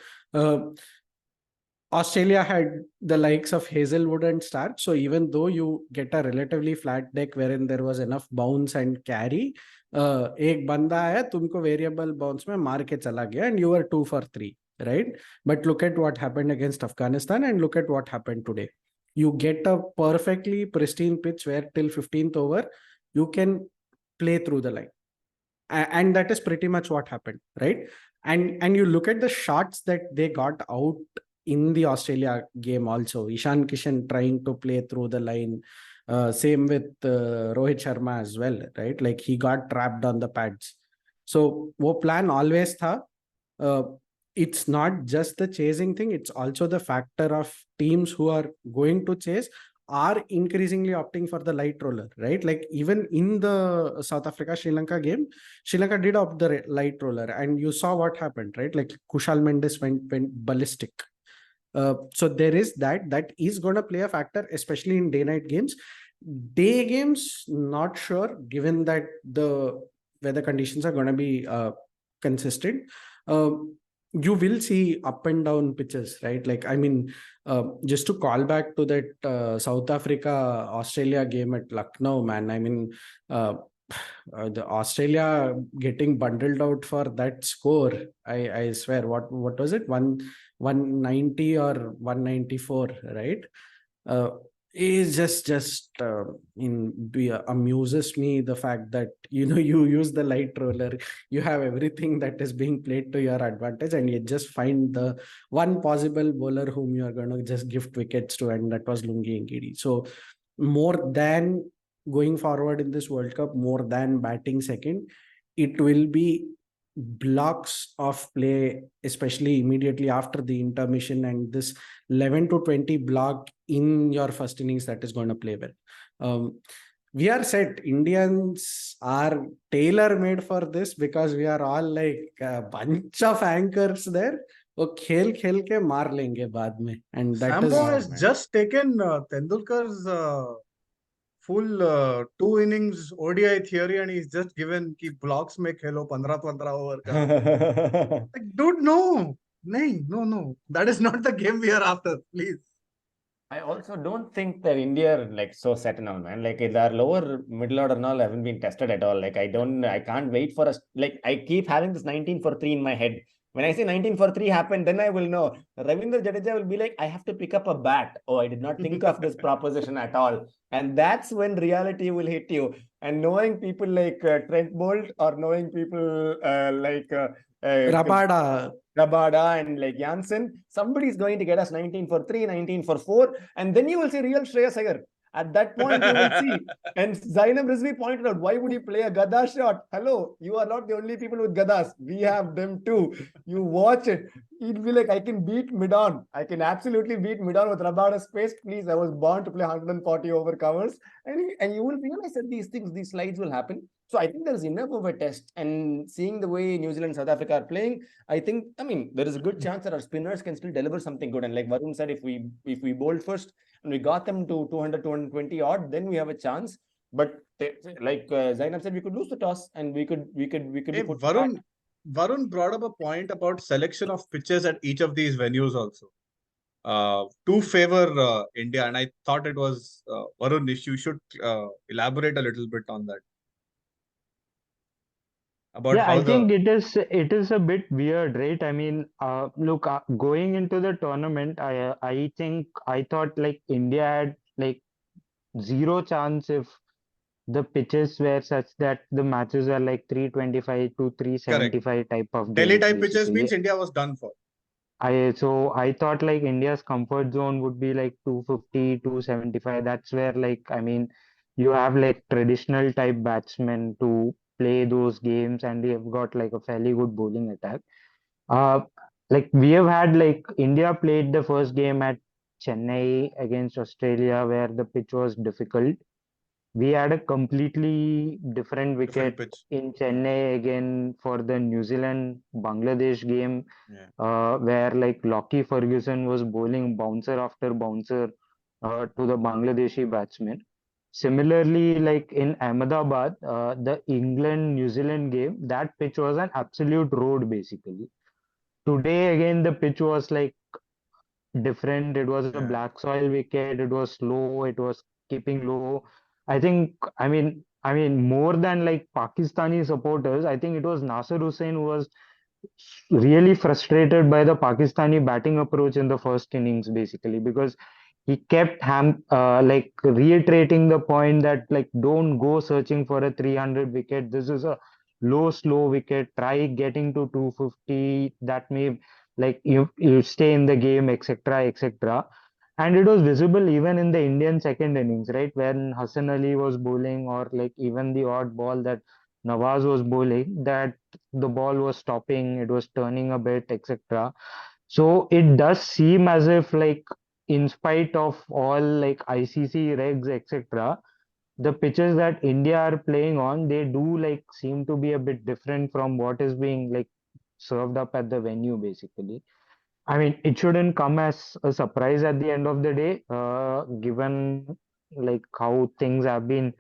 Australia had the likes of Hazelwood and Stark. So even though you get a relatively flat deck wherein there was enough bounce and carry, एक बंदा आया तुमको variable bounce में मार के चला गया and you were 2 for 3, right? But look at what happened against Afghanistan and look at what happened today. You get a perfectly pristine pitch where till 15th over you can play through the line, and that is pretty much what happened, right? And you look at the shots that they got out in the Australia game also. Ishan Kishan trying to play through the line. Same with Rohit Sharma as well, right? Like he got trapped on the pads. So wo plan always tha. It's not just the chasing thing, it's also the factor of teams who are going to chase are increasingly opting for the light roller, right? Like even in the South Africa Sri Lanka game, Sri Lanka did opt the light roller, and you saw what happened, right? Like Kushal Mendes went ballistic. So there is that is going to play a factor, especially in day-night games. Day games, not sure, given that the weather conditions are going to be consistent. You will see up and down pitches, right? Like, I mean, just to call back to that South Africa Australia game at Lucknow, man. I mean, the Australia getting bundled out for that score. I swear, what was it? 190 or 194, right? Is just amuses me the fact that you use the light roller, you have everything that is being played to your advantage, and you just find the one possible bowler whom you are going to just gift wickets to, and that was Lungi Ngidi. So more than going forward in this World Cup, more than batting second, it will be blocks of play, especially immediately after the intermission, and this 11 to 20 block in your first innings that is going to play well. We are set. Indians are tailor-made for this because we are all like a bunch of anchors there. वो खेल खेल के मार लेंगे बाद में, and that SamMo is has just taken Tendulkar's full 2 innings ODI theory and he's just given ki blocks mein khelo 15 over ka. Like, dude, no. No. That is not the game we are after, please. I also don't think that India are like so set and all, man. Like their lower middle order and all haven't been tested at all. Like I can't wait for us. Like I keep having this 19 for 3 in my head. When I say 19 for 3 happened, then I will know. Ravindra Jadeja will be like, I have to pick up a bat. Oh, I did not think of this proposition at all. And that's when reality will hit you. And knowing people like Trent Bolt or knowing people Rabada and like Janssen, somebody is going to get us 19 for 3, 19 for 4, and then you will see real Shreyas Iyer. At that point, you will see. And Zainub Rizvi pointed out, why would you play a Gada shot? Hello, you are not the only people with Gadas. We have them too. You watch it. It'll be like, I can beat mid-on. I can absolutely beat mid-on with Rabada's pace. Please, I was born to play 140 over covers. And you will realize that these things, these slides will happen. So I think there's enough of a test. And seeing the way New Zealand and South Africa are playing, I mean, there is a good chance that our spinners can still deliver something good. And like Varun said, if we bowled first and we got them to 200, 220 odd, then we have a chance. But like Zainab said, we could lose the toss and we could Hey, be put Varun brought up a point about selection of pitches at each of these venues also. To favor India, and I thought it was Varun, if you should elaborate a little bit on that. About Yeah, how I think it is a bit weird, right? I mean, look, going into the tournament, I think I thought like India had like zero chance if the pitches were such that the matches are like 325 to 375 type of Delhi games, type pitches basically. means India was done for. So I thought like India's comfort zone would be like 250, 275. That's where like, I mean, you have like traditional type batsmen to play those games and they've got like a fairly good bowling attack. Uh, like we have had like India played the first game at Chennai against Australia where the pitch was difficult. We had a completely different wicket Pitch. in Chennai again for the New Zealand Bangladesh game, where like Lockie Ferguson was bowling bouncer after bouncer to the Bangladeshi batsman. Similarly, like in Ahmedabad, the England New Zealand game, that pitch was an absolute road basically. Today again, the pitch was like different. It was a black soil wicket. It was slow. It was keeping low. I think, I mean, more than like Pakistani supporters, I think it was Nasser Hussain who was really frustrated by the Pakistani batting approach in the first innings, basically, because he kept like reiterating the point that like don't go searching for a 300 wicket. This is a low, slow wicket. Try getting to 250. That may like you stay in the game, etc., etc. And it was visible even in the Indian second innings, right? When Hassan Ali was bowling, or like even the odd ball that Nawaz was bowling, that the ball was stopping, it was turning a bit, etc. So it does seem as if like in spite of all like ICC regs, etc., the pitches that India are playing on, they do like seem to be a bit different from what is being like served up at the venue, basically. I mean, it shouldn't come as a surprise at the end of the day, given like how things have been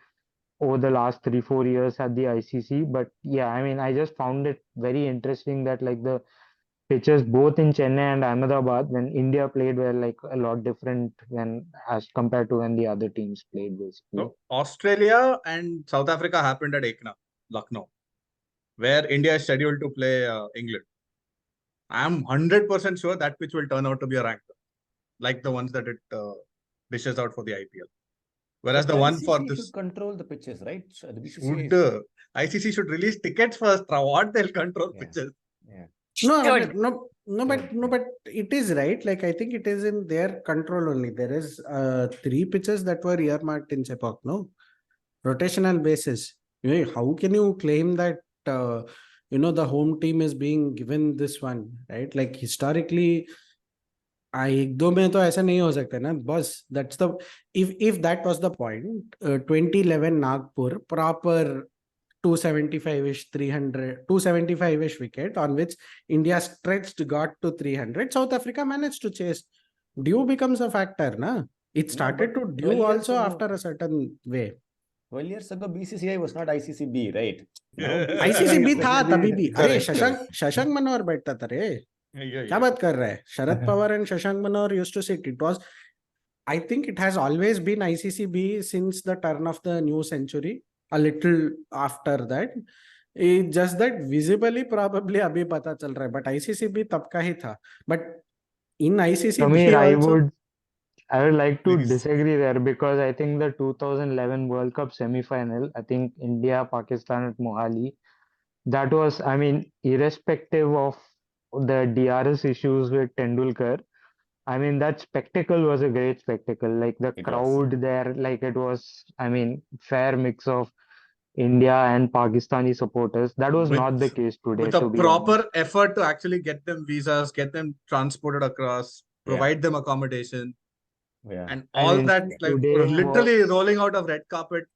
over the last 3-4 years at the ICC. But yeah, I mean, I just found it very interesting that like the pitches both in Chennai and Ahmedabad when India played were like a lot different when as compared to when the other teams played, basically. So Australia and South Africa happened at Lucknow, where India is scheduled to play England. I'm 100% sure that pitch will turn out to be a ranker, like the ones that it dishes out for the IPL. Whereas the one for this should control the pitches, right? So the BCCI ICC should release tickets first. What they'll control pitches. Yeah. But it is right. Like I think it is in their control only. There is 3 pitches that were earmarked in Chepauk, no? Rotational basis. How can you claim that the home team is being given this one, right? Like historically, एक दो में तो ऐसा नहीं हो सकता ना बस. That's the if that was the point. 2011 Nagpur proper 275-ish 275-ish wicket on which India stretched got to 300. South Africa managed to chase. Dew becomes a factor, na? It started to 12 due years also ago- after a certain way. 12 years ago, BCCI was not ICCB, right? Now ICCB BCCI था तभी भी. अरे Correct, Shashank Manohar बैठता था रे. क्या बात कर रहा है? Sharad Pawar and Shashank Manohar used to sit. It was, I think it has always been ICCB since the turn of the new century. A little after that, it's just that visibly probably अभी पता चल रहा है. But ICCB तब का ही था. But in ICCB Samir, also, I would like to Please. disagree there because I think the 2011 World Cup semi-final, I think India, Pakistan at Mohali, that was, I mean, irrespective of the DRS issues with Tendulkar, I mean, that spectacle was a great spectacle. Like the It was. crowd there, like it was, I mean, fair mix of India and Pakistani supporters. That was not the case today, With a to be proper honest. effort to actually get them visas, get them transported across, provide them accommodation, Yeah. and I all mean, that, like today literally was- rolling out of red carpet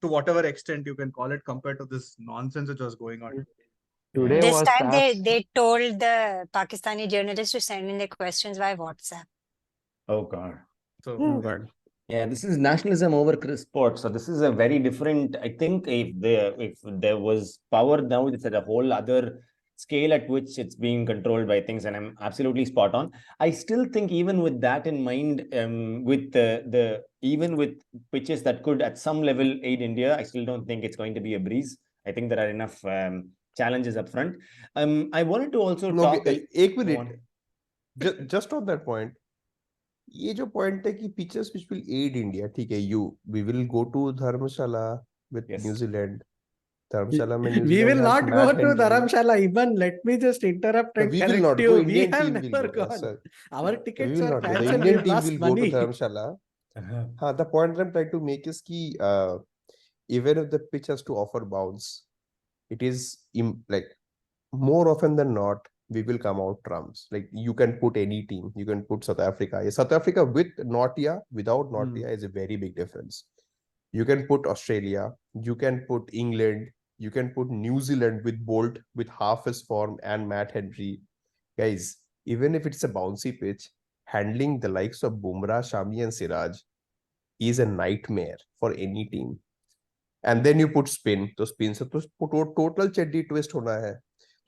to whatever extent you can call it, compared to this nonsense which was going on. Today This was time as they told the Pakistani journalists to send in their questions via WhatsApp. Oh God. So oh God. Yeah, this is nationalism over sport. So this is a very different. I think if there was power now, it's at a whole other scale at which it's being controlled by things, and I'm absolutely spot on. I still think even with that in mind, with the even with pitches that could at some level aid India, I still don't think it's going to be a breeze. I think there are enough challenges up front. I wanted to also No, talk. एक Go minute. on. Just on that point, ये जो point है कि pitches which will aid India, ठीक है, we will go to Dharamshala with Yes. New Zealand. Dharamshala में New We Zealand will has not Matt go to Henry. Dharamshala. Even let me just interrupt No, and we will correct not you. go. We Indian have team will never go. gone. Sir. Our We tickets will were not go. The cancelled. Indian We've team lost will go to money. Dharamshala. The point I'm trying to make is कि even if the pitch has to offer bounce, it is like more often than not, we will come out trumps. Like you can put any team, you can put South Africa. South Africa with Naughtia, without Naughtia is a very big difference. You can put Australia, you can put England, you can put New Zealand with Bolt, with half his form and Matt Henry. Guys, even if it's a bouncy pitch, handling the likes of Bumrah, Shami and Siraj is a nightmare for any team. And then you put spin, so spin se to total cheddi twist hona hai.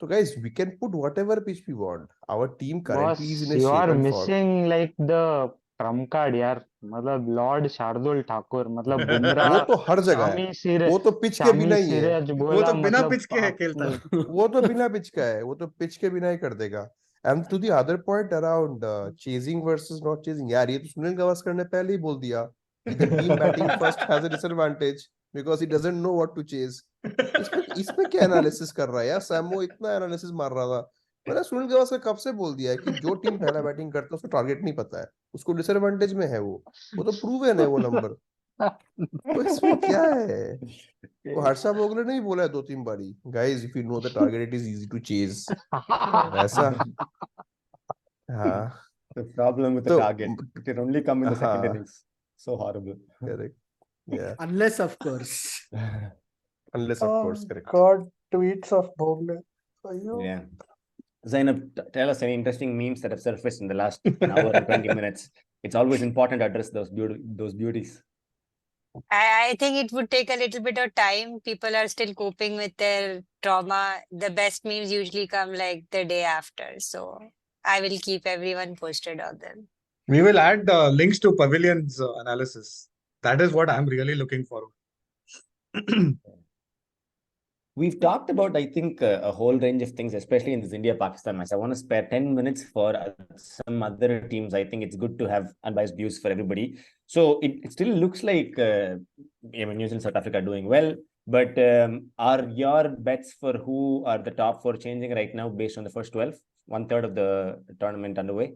So guys, we can put whatever pitch we want. Our team currently is in a you shape are and form. missing like the trump card, यार. मतलब Lord Shardul Thakur, मतलब वो बुमराह, तो हर जगह है. वो तो pitch के बिना ही है. सिराज वो बोला तो बिना मतलब पिच के है खेलता है. वो तो बिना पिच का है. वो तो पिच के बिना ही कर देगा. And to the other point around chasing versus not chasing, यार ये तो सुनील गावस्कर ने पहले ही बोल दिया कि the team batting first has a disadvantage because he doesn't know what to chase. इसमें क्या एनालिसिस कर रहा है यार? सैमो इतना एनालिसिस मार रहा था. मैंने सुनील गावस्कर कब से बोल दिया है कि जो टीम पहला बैटिंग करता है उसको टारगेट नहीं पता है, उसको डिसएडवांटेज में है. वो तो प्रूवन है वो नंबर. तो इसमें क्या है? वो हर्षा भोगले ने ही बोला है 2-3 बारी, guys if you know the target it is easy to chase. वैसा हाँ. The problem with the So, target, it can only come in the second हाँ. innings. So horrible. Correct. Yeah. Unless, of course. Unless of course, correct. God, tweets of Bhogle. Yeah. Zainab, tell us any interesting memes that have surfaced in the last hour and 20 minutes. It's always important to address those beauties. I think it would take a little bit of time. People are still coping with their trauma. The best memes usually come like the day after. So I will keep everyone posted on them. We will add links to Pavilion's analysis. That is what I'm really looking forward. We've talked about, I think, a whole range of things, especially in this India-Pakistan match. I want to spare 10 minutes for some other teams. I think it's good to have unbiased views for everybody. So it still looks like New Zealand, South Africa are doing well. But are your bets for who are the top 4 changing right now based on the first 12? 1/3 of the tournament underway?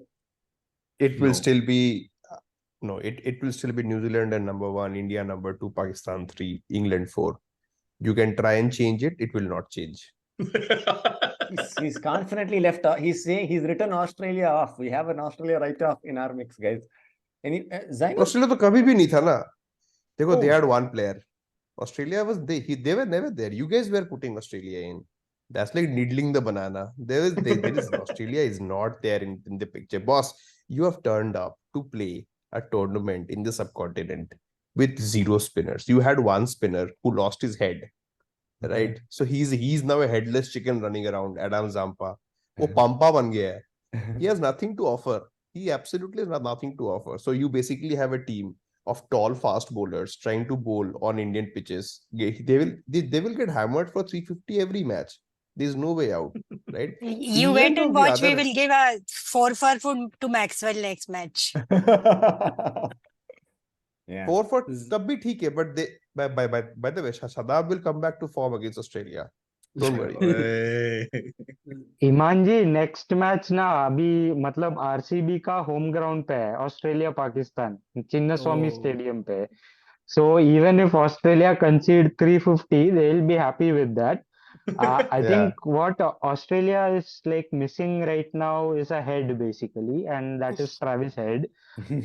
It will No. still be no. It will still be New Zealand and number 1, India number 2, Pakistan 3, England 4. You can try and change it. It will not change. He's confidently left off. He's saying he's written Australia off. We have an Australia write-off in our mix, guys. Zainub? Australia तो कभी भी नहीं था ना. देखो, they Oh. had one player. Australia was they were never there. You guys were putting Australia in. That's like needling the banana. There is Australia is not there in the picture. Boss, you have turned up to play a tournament in the subcontinent with 0 spinners. You had one spinner who lost his head, right? So he's now a headless chicken running around, Adam Zampa. Oh, Pampa ban gaya hai. He has nothing to offer. He absolutely has nothing to offer. So you basically have a team of tall, fast bowlers trying to bowl on Indian pitches. They will get hammered for 350 every match. There's no way out, right? You England, wait and on the watch. We other- will give a 4 for to Maxwell next match. Yeah. 4 for tab bhi theek hai, but they by the way, Shadab will come back to form against Australia. Don't worry. Hey. Iman ji next match ना अभी मतलब RCB का home ground पे है, Australia Pakistan Chinnaswamy Oh. Stadium पे. So even if Australia concede 350, they'll be happy with that. I Yeah. think what Australia is like missing right now is a head basically, and that is Travis Head.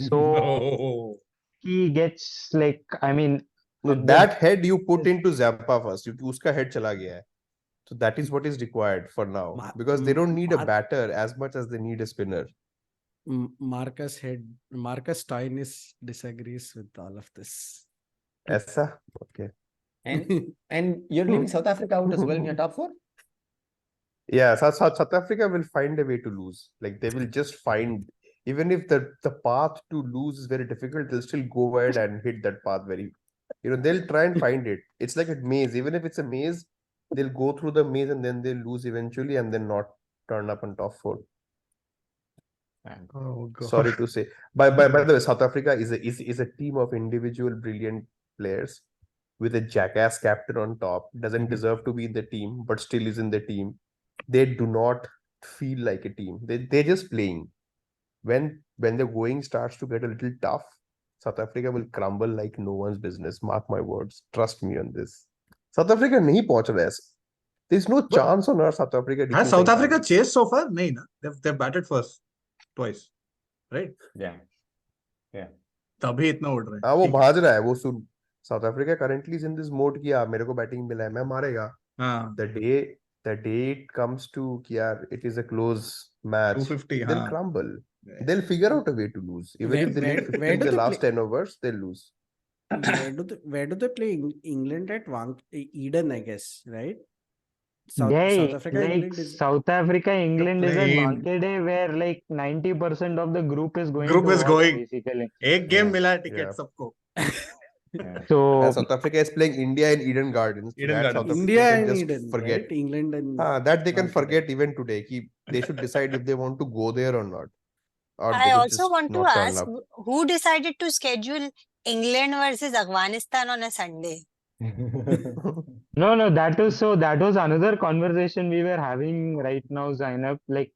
So No. he gets like, I mean, No, that head you put into Zampa first. Uska head chala gaya hai. So that is what is required for now, because they don't need a batter as much as they need a spinner. Marcus Stoinis disagrees with all of this. Aisa? Okay. And you're leaving South Africa out as well in your top 4? Yeah, South Africa will find a way to lose. Like they will just find, even if the path to lose is very difficult, they'll still go ahead and hit that path they'll try and find it. It's like a maze. Even if it's a maze, they'll go through the maze and then they'll lose eventually and then not turn up on top 4. Oh God. Sorry to say. By the way, South Africa is a team of individual brilliant players with a jackass captain on top. Doesn't deserve to be in the team, but still is in the team. They do not feel like a team. They're just playing. When the going starts to get a little tough, South Africa will crumble like no one's business. Mark my words. Trust me on this. South Africa nahi pahunch raha hai. There's no chance on earth South Africa. Has South Africa chased so far? No, na. They've batted first twice, right? Yeah. Yeah. तभी इतना उड़ रहा है. हाँ वो भाज रहा है वो सुन. South Africa currently is in this mode कि यार मेरे को बैटिंग मिला है मैं मारेगा. हाँ. The day it comes to कि यार it is a close match, 250, they'll हाँ. crumble. They'll figure out a way to lose. Even if they need 50 in the last 10 overs, they'll lose. Where do they play? England at Eden, I guess, right? South Africa, like England is South Africa, England is at playing. Wankhede where like 90% of the group is going Group to is watch, going. basically. एक game Yeah. मिला है ticket Yeah. सबको. So And South Africa is playing India in Eden Gardens. Eden That Gardens. South Africa India can and just Eden, forget. right? England and That they can Wankhede. forget even today. Ki they should decide if they want to go there or not. Or I they should also just want to not turn ask, up. who decided to schedule England versus Afghanistan on a Sunday? no, that was another conversation we were having right now, Zainab. Like,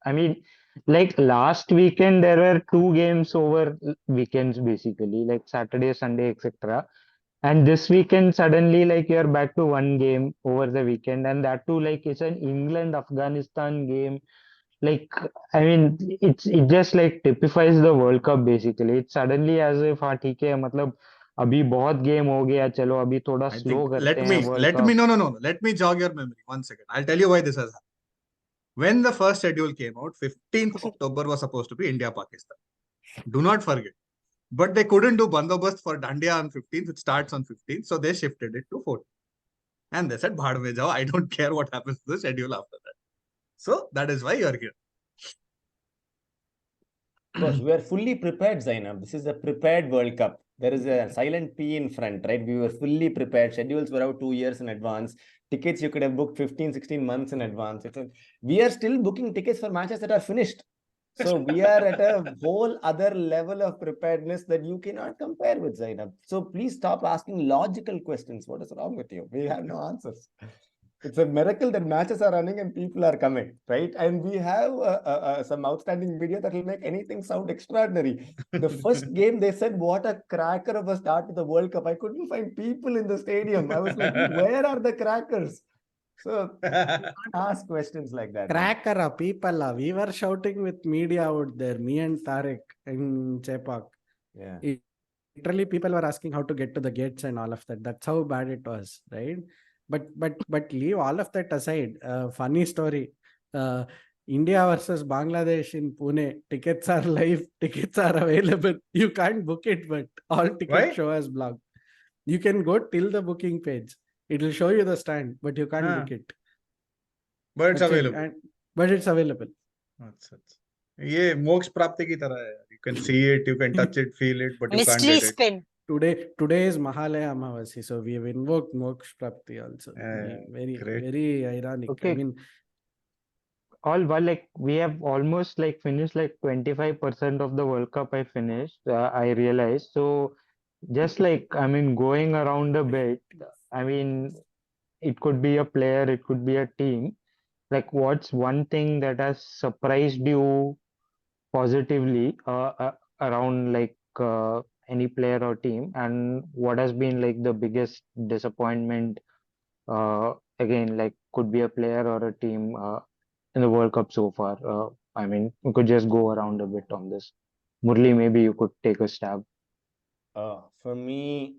I mean, like last weekend there were 2 games over weekends basically, like Saturday, Sunday, etc. And this weekend suddenly like you're back to 1 game over the weekend, and that too like it's an England-Afghanistan game. Like, I mean, it just like typifies the World Cup basically. It's suddenly as if हाँ ठीक है मतलब अभी बहुत game हो गया चलो अभी थोड़ा I स्लो think करते हैं World let Cup. me no. Let me jog your memory 1 second. I'll tell you why this has happened. When the first schedule came out, 15th of October was supposed to be India-Pakistan. Do not forget. But they couldn't do Bandobast for Dandiya on 15th, which starts on 15th, so they shifted it to 14th. And they said, Bhaad mein jao, I don't care what happens to the schedule after that. So that is why you're here. Of course, we are fully prepared, Zainab. This is a prepared World Cup. There is a silent P in front, right? We were fully prepared. Schedules were out 2 years in advance. Tickets you could have booked 15, 16 months in advance. We are still booking tickets for matches that are finished. So we are at a whole other level of preparedness that you cannot compare with, Zainab. So please stop asking logical questions. What is wrong with you? We have no answers. It's a miracle that matches are running and people are coming, right? And we have some outstanding media that will make anything sound extraordinary. The first game, they said, what a cracker of a start to the World Cup. I couldn't find people in the stadium. I was like, where are the crackers? So can't ask questions like that. Cracker, people. We were shouting with media out there, me and Tariq in Chepauk. Yeah. Literally, people were asking how to get to the gates and all of that. That's how bad it was, right? But leave all of that aside. Funny story. India versus Bangladesh in Pune. Tickets are live. Tickets are available. You can't book it, but all ticket Why? show has blocked. You can go till the booking page. It will show you the stand, but you can't book it. But it's That's it. available. But it's available. अच्छा, अच्छा. ये मोक्ष प्राप्ति की तरह है. You can see it, you can touch it, feel it, but you can't Mystery get it. spin. Today is Mahalaya Amavasi, so we have invoked Moksha Prapti also. Yeah, Very great. very ironic. Okay. I mean, All while like we have almost like finished like 25% of the World Cup I finished, I realized. So just like, I mean, going around a bit, I mean, it could be a player, it could be a team. Like, what's one thing that has surprised you positively around like any player or team, and what has been like the biggest disappointment? Again, like could be a player or a team in the World Cup so far. I mean, we could just go around a bit on this. Murali, maybe you could take a stab. For me,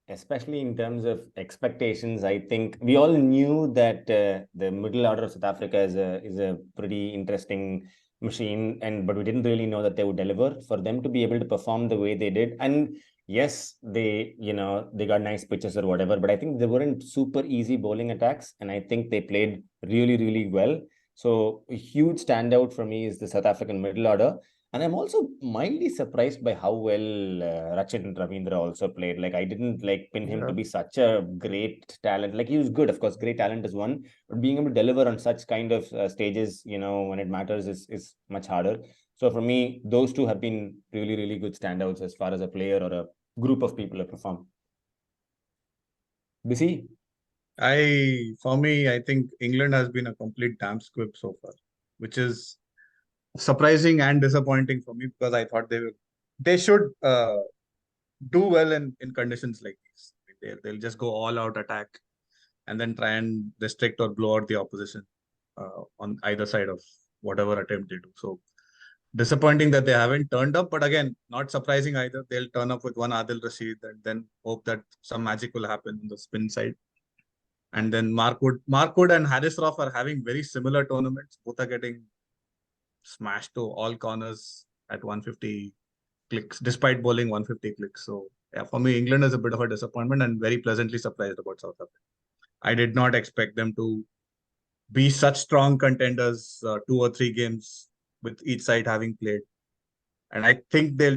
especially in terms of expectations, I think we all knew that the middle order of South Africa is a pretty interesting machine, but we didn't really know that they would deliver. For them to be able to perform the way they did, and yes, they got nice pitches or whatever, but I think they weren't super easy bowling attacks, and I think they played really, really well. So a huge standout for me is the South African middle order. And I'm also mildly surprised by how well Rachit and Ravindra also played. Like, I didn't pin him to be such a great talent. Like, he was good, of course. Great talent is one, but being able to deliver on such kind of stages, when it matters, is much harder. So for me, those two have been really, really good standouts as far as a player or a group of people have performed. Bisi? For me, I think England has been a complete damn squib so far, which is surprising and disappointing for me because I thought they should do well in conditions like these. They'll just go all out attack and then try and restrict or blow out the opposition on either side of whatever attempt they do. So disappointing that they haven't turned up, but again, not surprising either. They'll turn up with one Adil Rashid and then hope that some magic will happen on the spin side. And then Markwood and Harris Roth are having very similar tournaments. Both are getting smashed to all corners at 150 clicks, despite bowling 150 clicks. So yeah, for me, England is a bit of a disappointment and very pleasantly surprised about South Africa. I did not expect them to be such strong contenders 2 or 3 games with each side having played, and I think they'll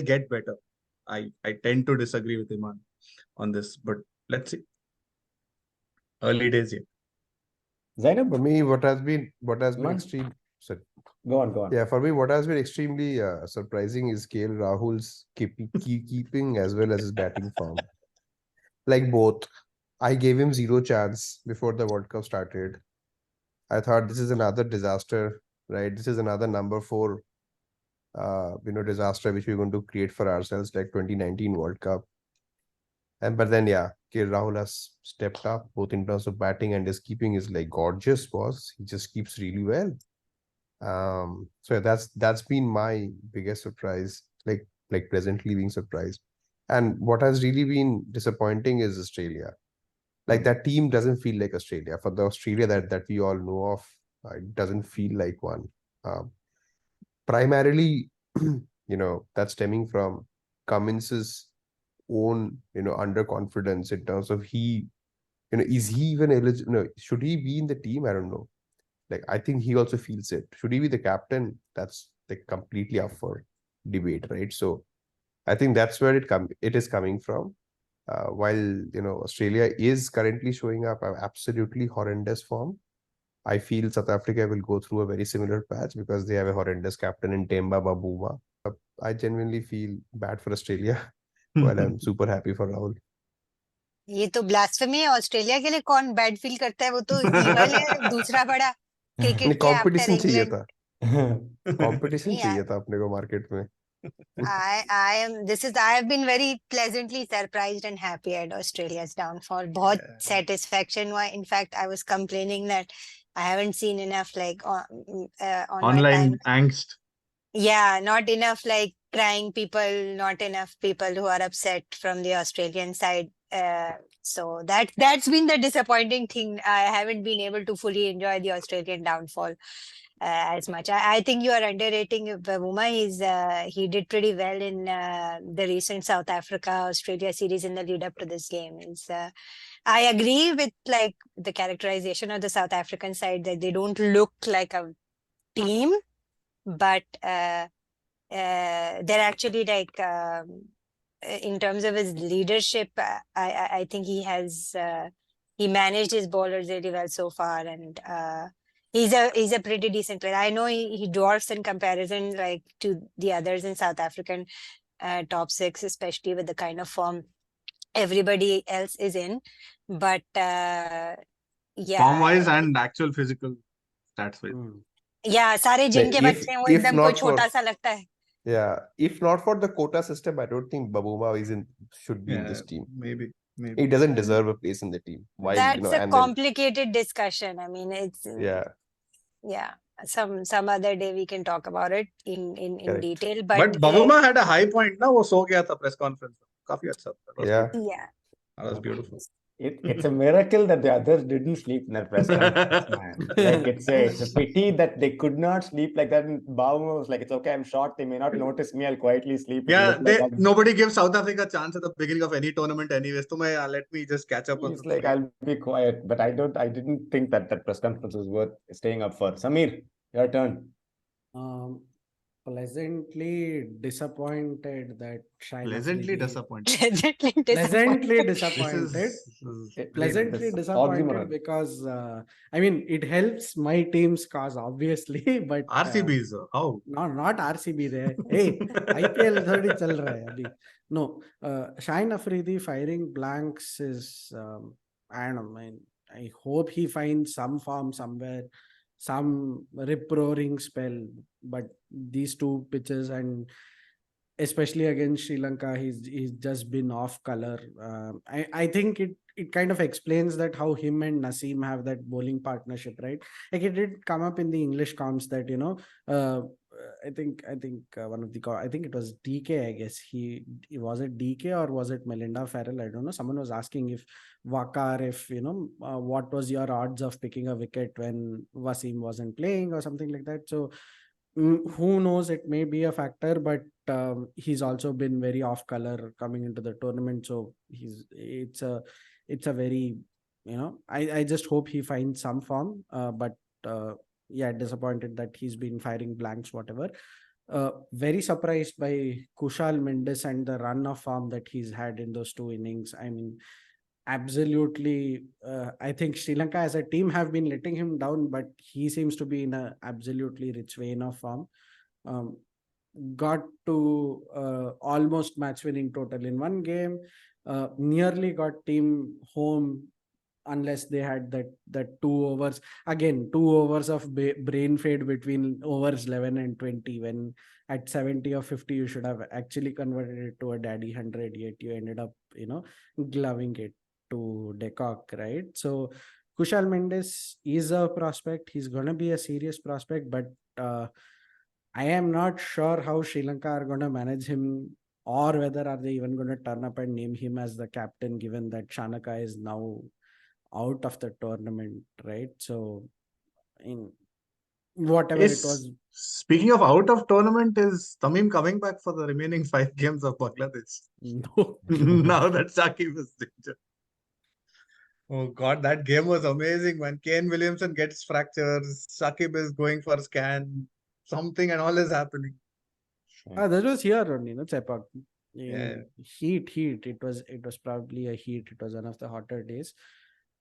get better. I tend to disagree with Iman on this, but let's see. Early days yet. Zainub? For me, what has been on. extreme. Sorry. Go on. Yeah, for me, what has been extremely surprising is KL Rahul's keeping as well as his batting form. Like both, I gave him zero chance before the World Cup started. I thought this is another disaster, right? This is another number 4, disaster which we're going to create for ourselves, like 2019 World Cup. But then, yeah, KL Rahul has stepped up both in terms of batting, and his keeping is like gorgeous, boss. He just keeps really well. So that's been my biggest surprise, like pleasantly being surprised. And what has really been disappointing is Australia. Like that team doesn't feel like Australia. For the Australia that we all know of, it doesn't feel like one. Primarily, that's stemming from Cummins's own, underconfidence in terms of is he even eligible? No, should he be in the team? I don't know. Like, I think he also feels it. Should he be the captain? That's like completely up for debate, right? So I think that's where it is coming from. While Australia is currently showing up absolutely horrendous form, I feel South Africa will go through a very similar patch because they have a horrendous captain in Temba Bavuma. I genuinely feel bad for Australia, while I'm super happy for Rahul. ये तो blasphemy है. Australia के लिए कौन bad feel करता है? वो तो ईवल है, दूसरा बड़ा क्रिकेट के आफ्टर कंपटीशन चाहिए इंग्लैंड. था. Competition Yeah. चाहिए था अपने को मार्केट में. I have been very pleasantly surprised and happy at Australia's downfall. बहुत satisfaction हुआ. In fact, I was complaining that I haven't seen enough on Online angst. Yeah, not enough crying people, not enough people who are upset from the Australian side. So that's been the disappointing thing. I haven't been able to fully enjoy the Australian downfall. as much. I think you are underrating Bumrah. He did pretty well in the recent South Africa Australia series in the lead up to this game. I agree with like the characterization of the South African side that they don't look like a team, but they're actually like in terms of his leadership. I think he managed his bowlers really well so far, and he's a pretty decent player. I know he dwarfs in comparison like to the others in South African top six, especially with the kind of form everybody else is in. But Form wise yeah, and actual physical stats wise. yeah, सारे gym के बच्चे हैं वो if एकदम कोई not for छोटा सा लगता है. yeah, if not for the quota system, I don't think Bumrah should be in this team. Maybe. He doesn't deserve a place in the team. While That's a and then, complicated discussion. I mean, it's yeah. Some other day we can talk about it in Correct. detail. But Bumrah had a high point ना वो सो गया था press conference में. काफी अच्छा था. That was Yeah. good. yeah, That was beautiful. It's a miracle that the others didn't sleep in that press conference, man. Like it's a pity that they could not sleep like that. And Baum was like, "It's okay, I'm short. They may not notice me. I'll quietly sleep." It'll Yeah, look like I'm-" nobody gives South Africa a chance at the beginning of any tournament anyways. So let me just catch up on He's some like, sleep. "I'll be quiet," but I didn't think that press conference was worth staying up for. Samir, your turn. Pleasantly disappointed that Pleasantly Afridi- disappointed. Pleasantly This disappointed. is Pleasantly This disappointed oxymoron. because I mean it helps my team's cause obviously, but RCBs. How? not RCB there. Hey, IPL thirty chal raha hai abhi. No, Shine Afridi firing blanks is I don't know. I hope he finds some form somewhere, some rip-roaring spell. But these two pitches, and especially against Sri Lanka, he's just been off color. I think it kind of explains that how him and Naseem have that bowling partnership, right? Like it did come up in the English comms that I think one of the I think it was DK. I guess was it DK or was it Melinda Farrell? I don't know. Someone was asking if Wakar, if what was your odds of picking a wicket when Wasim wasn't playing or something like that. So who knows? It may be a factor, but he's also been very off color coming into the tournament. So it's a very I just hope he finds some form. But yeah, disappointed that he's been firing blanks, whatever. Very surprised by Kushal Mendes and the run of form that he's had in those two innings. I mean, absolutely. I think Sri Lanka as a team have been letting him down, but he seems to be in a absolutely rich vein of form. Got to almost match winning total in one game. Nearly got team home unless they had that 2 overs. Again, 2 overs of brain fade between overs 11 and 20, when at 70 or 50 you should have actually converted it to a daddy 100, yet you ended up gloving it to Chepauk, right? So Kushal Mendes is a prospect. He's going to be a serious prospect, but I am not sure how Sri Lanka are going to manage him, or whether are they even going to turn up and name him as the captain, given that Shanaka is now out of the tournament, right? So in whatever it was. Speaking of out of tournament, is Tamim coming back for the remaining 5 games of Bangladesh? No. Now that Shakib is injured. Oh God, that game was amazing. When Kane Williamson gets fractures, Shakib is going for a scan, something and all is happening. That was here only, Chepauk. Yeah. Heat. It was probably a heat. It was one of the hotter days.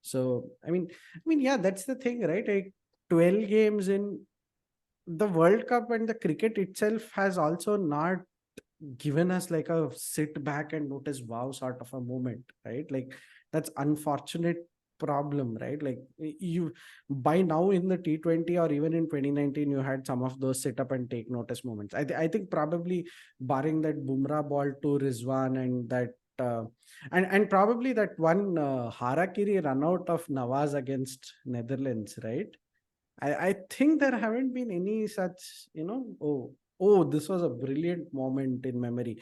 So I mean, yeah, that's the thing, right? Like 12 games in the World Cup, and the cricket itself has also not given us like a sit back and notice wow sort of a moment, right? Like that's unfortunate problem, right? Like you by now in the T20 or even in 2019 you had some of those sit up and take notice moments. I think probably barring that Bumrah ball to Rizwan and that and probably that one Harakiri run out of Nawaz against Netherlands, right? I think there haven't been any such, oh, this was a brilliant moment in memory.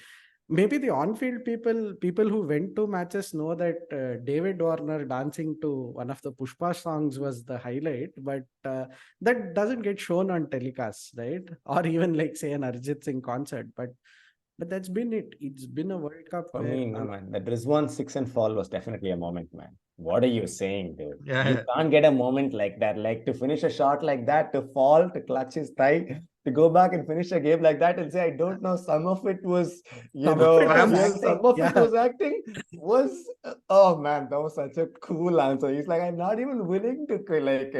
maybe the on-field people who went to matches know that David Warner dancing to one of the Pushpa songs was the highlight, but that doesn't get shown on telecasts, right? Or even like say an Arijit Singh concert, but that's been it. It's been a World Cup For where me, no, man. That Rizwan 6 and fall was definitely a moment, man. What are you saying, dude? Yeah, You yeah. can't get a moment like that. Like to finish a shot like that, to fall, to clutch his thigh, to go back and finish a game like that and say, I don't know, some of it was, Some of it was real, acting, some of it yeah. was acting, oh man, that was such a cool answer. He's like, I'm not even willing to, like,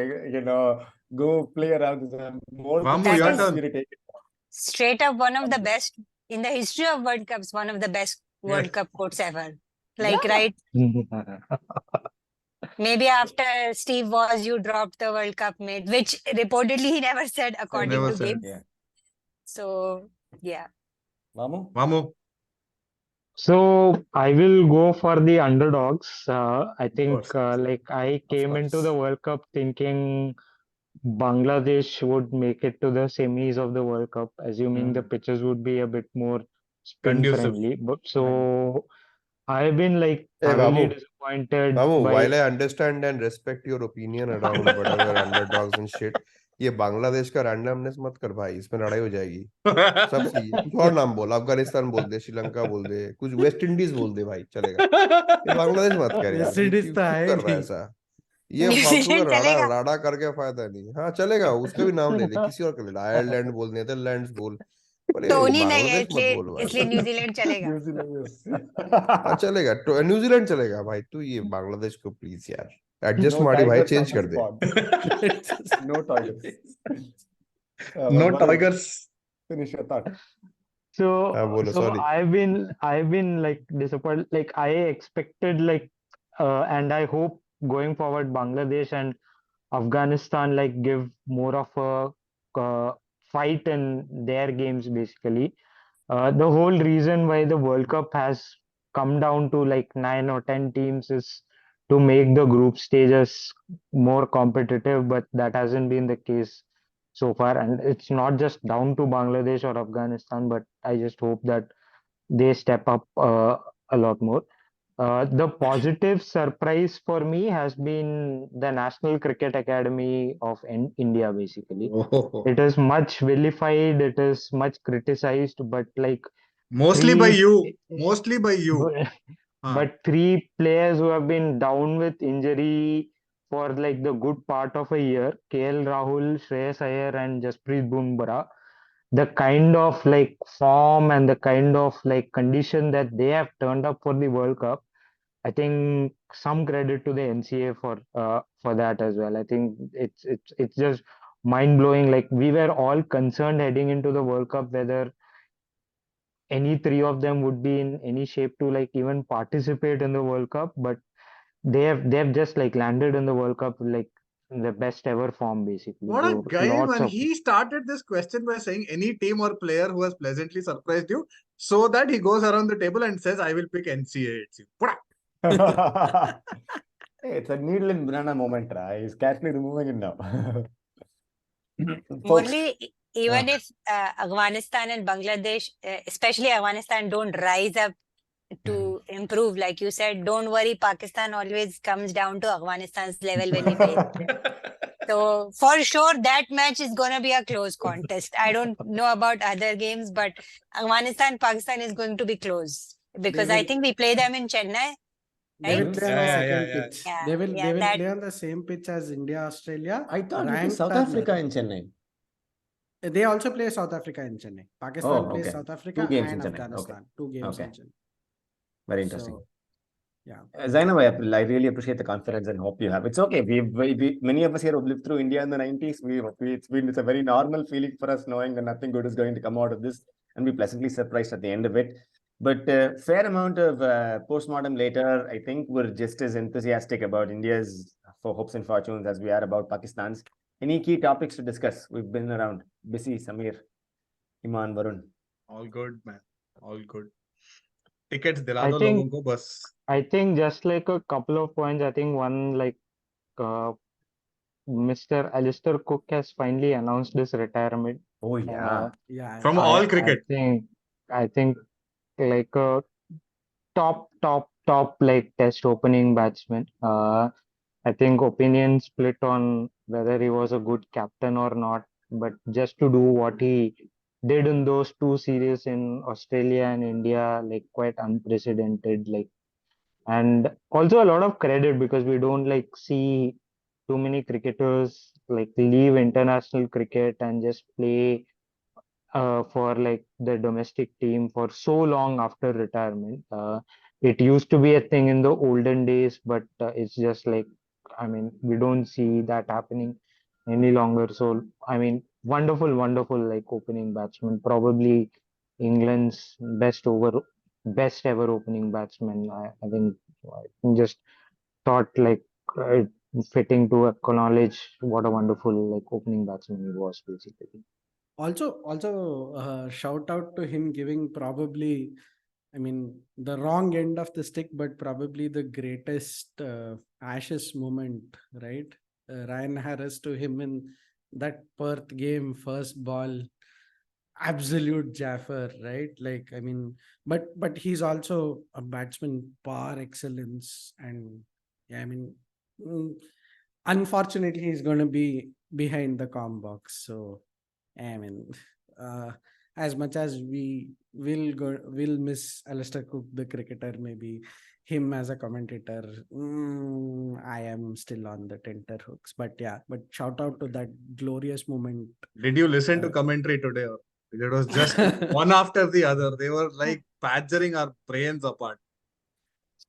go play around this. I'm more VaMu, That your is turn. me to take it. straight up one of the best in the history of World Cups, one of the best World Yes. Cup quotes ever. Like, Yeah. right? Maybe after Steve Woz, you dropped the World Cup mate, which reportedly he never said according Never to said. Gibbs. Yeah. So, yeah. Vamu? VaMu. So I will go for the underdogs. I think course. like I came into the course. World Cup thinking Bangladesh would make it to the semis of the World Cup, assuming the pitches would be a bit more spin Conducive. friendly. But so I've been like Hey, thoroughly Vamu. disappointed Vamu, by while I understand and respect your opinion around whatever underdogs and shit, ये बांग्लादेश का randomness मत कर भाई, इसमें लड़ाई हो जाएगी। सब सही है, कुछ और नाम बोल, अफगानिस्तान बोल दे, श्रीलंका बोल दे, कुछ वेस्ट इंडीज बोल दे भाई, चलेगा। ये बांग्लादेश मत कर यार, वेस्ट इंडीज क्यों तो है कर रहा है नहीं। ऐसा? ये फालतू का न्यूजीलैंड राडा चलेगा राडा करके फायदा नहीं। हाँ चलेगा, उसका भी नाम ले ले, किसी और का ले ले, आयरलैंड बोल, नेदरलैंड्स बोल, पर ये टोनी नहीं है बांग्लादेश मत इसलिए बोल भाई। इसलिए न्यूजीलैंड चलेगा। हाँ चलेगा, न्यूजीलैंड चलेगा भाई, तू ये बांग्लादेश को प्लीज यार एडजस्ट No ಮಾಡಿ भाई, tigers चेंज on कर the they. spot. No tigers. No Varun, tigers. finish your thought. हाँ बोलो, so sorry. I've been like disappointed. Like I expected like and I hope going forward Bangladesh and Afghanistan like give more of a fight in their games basically. The whole reason why the World Cup has come down to like 9 or 10 teams is to make the group stages more competitive, but that hasn't been the case so far. And it's not just down to Bangladesh or Afghanistan, but I just hope that they step up a lot more. The positive surprise for me has been the National Cricket Academy of India, basically. Oh. It is much vilified, it is much criticized, but like Mostly by three, you. Mostly by you. but three players who have been down with injury for like the good part of a year, KL Rahul, Shreyas Iyer, and Jasprit Bumrah, the kind of like form and the kind of like condition that they have turned up for the World Cup, I think some credit to the NCA for that as well. I think it's just mind blowing. Like we were all concerned heading into the World Cup whether any three of them would be in any shape to like even participate in the World Cup, but they have just like landed in the World Cup like in the best ever form basically. What a So guy, lots man. of He started this question by saying any team or player who has pleasantly surprised you, so that he goes around the table and says, I will pick NCA. Hey, it's a needle in banana moment, right? He's casually removing it now. Folks, Murali, even if Afghanistan and Bangladesh, especially Afghanistan, don't rise up to improve, like you said, don't worry, Pakistan always comes down to Afghanistan's level when we play them. So for sure, that match is going to be a close contest. I don't know about other games, but Afghanistan, Pakistan is going to be close because I will- think we play them in Chennai. They will Right? play on So, the second yeah. pitch. Yeah, They will yeah, that- play on the same pitch as India, Australia. I thought it was ranked South or Africa not. in Chennai. They also play South Africa in Chennai. Pakistan Oh, plays okay. South Africa 2 games and in Chennai. Afghanistan. Okay. 2 games Okay. in Chennai. Very interesting. So, yeah. Zainab, I really appreciate the confidence and hope you have. It's okay. Many of us here have lived through India in the 90s. It's a very normal feeling for us knowing that nothing good is going to come out of this and be pleasantly surprised at the end of it. But fair amount of postmortem later, I think we're just as enthusiastic about India's for hopes and fortunes as we are about Pakistan's. Any key topics to discuss? We've been around. Bisi, Samir, Iman, Varun. All good, man. All good. Tickets दिला I दो think- लोगों को बस. I think just like a couple of points, I think one like Mr. Alistair Cook has finally announced his retirement. Oh, yeah. Yeah. From all cricket. I think like a top like test opening batsman. I think opinions split on whether he was a good captain or not, but just to do what he did in those two series in Australia and India, like quite unprecedented, like, and also a lot of credit because we don't like see too many cricketers like leave international cricket and just play for like the domestic team for so long after retirement. It used to be a thing in the olden days, but it's just like, I mean, we don't see that happening any longer. So, I mean, wonderful, like opening batsman, probably England's best ever opening batsman. I just thought like it fitting to acknowledge what a wonderful like opening batsman he was basically. Also, shout out to him giving probably, I mean, the wrong end of the stick, but probably the greatest Ashes moment, right? Ryan Harris to him in that Perth game, first ball, absolute Jaffer, right? Like, I mean, but he's also a batsman par excellence, and yeah, I mean, mm, unfortunately, he's going to be behind the com box, so. I mean, as much as we will miss Alistair Cook, the cricketer, maybe him as a commentator, I am still on the tenterhooks. But yeah, but shout out to that glorious moment. Did you listen to commentary today? Or it was just one after the other. They were like badgering our brains apart.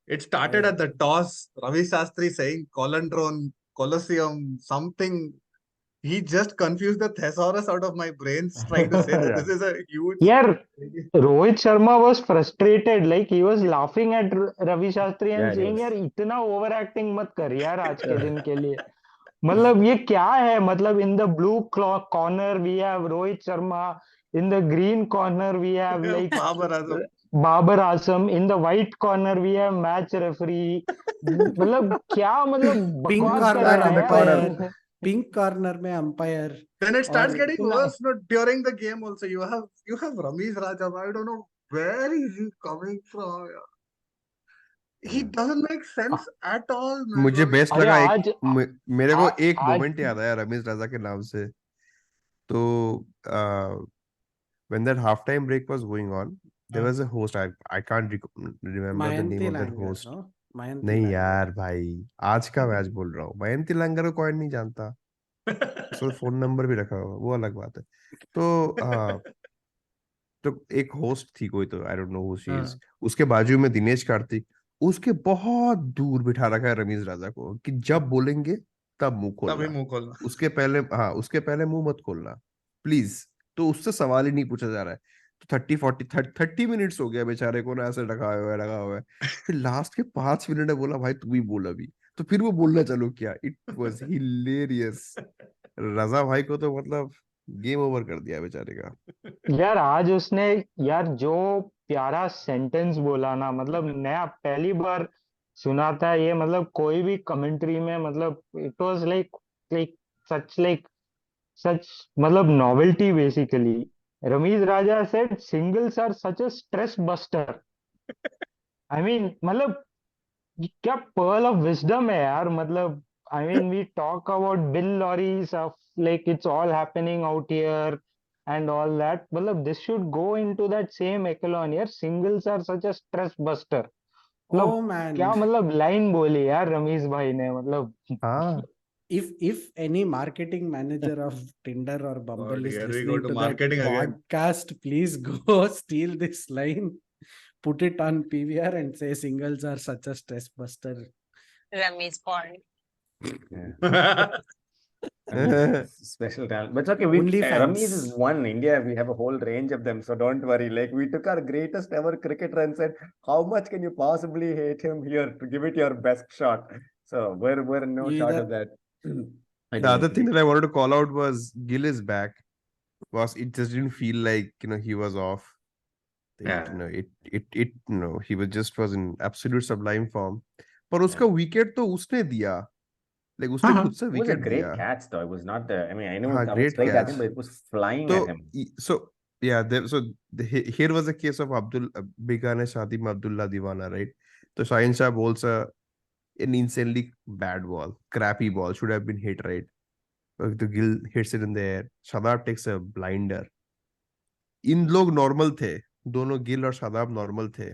It started at the toss. Ravi Shastri saying Colondron, Colosseum, something. He just confused the thesaurus out of my brains, trying to say that this is a huge. Yeah, Rohit Sharma was frustrated, like he was laughing at Ravi Shastri and saying, "यार इतना overacting मत कर यार आज के दिन के लिए." मतलब ये क्या है? मतलब in the blue corner we have Rohit Sharma, in the green corner we have like Babar Azam, in the white corner we have match referee. मतलब क्या मतलब बकवास कर रहा है यार? Pink corner में umpire. Then it starts getting worse. No, during the game also you have Ramesh Raja. I don't know where is he coming from. He doesn't make sense at all. Man. मुझे best लगा मेरे को एक moment याद आया रमेश राजा के नाम से. तो when that halftime break was going on, there was a host. I can't remember the name of that host. नहीं यार भाई, आज का मैच बोल रहा हूँ. मयंती लांगर को कोई नहीं जानता. उसका फोन नंबर भी रखा हुआ, वो अलग बात है. तो एक होस्ट थी कोई, तो I don't know who she is. उसके बाजू में दिनेश कार्तिक, उसके बहुत दूर बिठा रखा है रमेश राजा को कि जब बोलेंगे तब मुंह खोलना. उसके पहले मुंह मत खोलना प्लीज. तो उससे सवाल ही नहीं पूछा जा रहा है. तो 30 मिनट्स हो गया बेचारे को ना ऐसे लगा हुआ है. फिर लास्ट के 5 मिनट में बोला भाई तू भी बोल अभी. तो फिर वो बोलना चालू किया. It was hilarious. रजा भाई को तो मतलब गेम ओवर कर दिया बेचारे का. यार आज उसने यार जो प्यारा सेंटेंस बोला ना, मतलब नया पहली बार सुना था ये. मतलब कोई भी कमेंट्री में, मतलब इट वाज लाइक सच मतलब novelty basically. Rameez Raja said singles are such a stress buster. I mean मतलब क्या पर्ल ऑफ विजडम है यार. मतलब I mean, we talk about Bill Lorry's of like it's all happening out here and all that. Well, this should go into that same echelon here. Singles are such a stress buster. Oh man, क्या मतलब line बोली यार रमीश भाई ने. मतलब हाँ. If any marketing manager of Tinder or Bumble is listening to that again. podcast, please go steal this line, put it on PVR and say singles are such a stress buster. Ramesh point. Special talent, but okay. Ramesh is one. India, we have a whole range of them, so don't worry. Like we took our greatest ever cricketer and said, "How much can you possibly hate him here to give it your best shot?" So we're no short of that. The other thing that I wanted to call out was Gill is back. It just didn't feel like he was off. He was in absolute sublime form. पर उसका wicket तो उसने दिया. Like उसने खुद से wicket दिया. It was a great catch though. It was not I mean, I know it was straight at him, but it was flying at him. So Yeah, here was a case of Bigane Shadi mein Abdullah Diwana, right? So Shaheen Shah bowls an insanely bad ball, crappy ball, should have been hit, right? The Gill hits it in the air. Shadab takes a blinder. इन लोग normal थे, दोनों गिल और Shadab normal थे,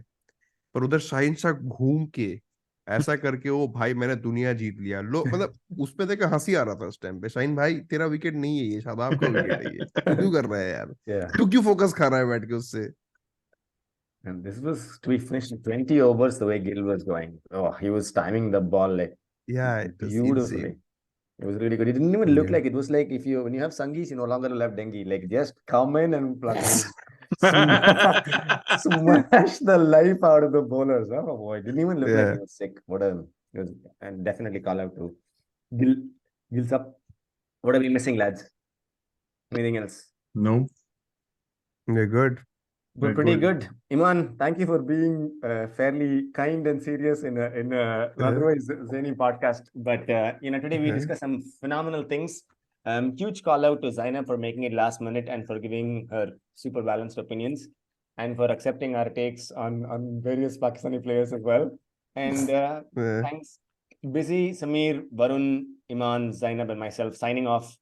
पर उधर शाहीन शाह घूम के ऐसा करके वो भाई मैंने दुनिया जीत लिया लो, मतलब उसपे देख हंसी आ रहा था उस टाइम पे। शाहीन भाई तेरा विकेट नहीं है ये, शादाब का विकेट है ये, तू क्यों कर रहा है यार? Yeah. तू क्यों फोकस खा रहा है बैठ के उससे? And this was to be finished in 20 overs the way Gill was going. Oh, he was timing the ball like Yeah, it was beautifully. insane. It was really good. It didn't even look Yeah. like, it was like when you have Sangis, you no longer left Dengi. Like just come in and plug in. Smash the life out of the bowlers. Oh boy, it didn't even look like he was sick. And definitely call out to Gill. Gill's up. What are we missing, lads? Anything else? No. You're good. We're pretty good. Iman, thank you for being fairly kind and serious in a otherwise zany podcast. But today we discussed some phenomenal things. Huge call out to Zainub for making it last minute and for giving her super balanced opinions and for accepting our takes on various Pakistani players as well. And thanks, Bisi, Samir, Varun, Iman, Zainub, and myself signing off.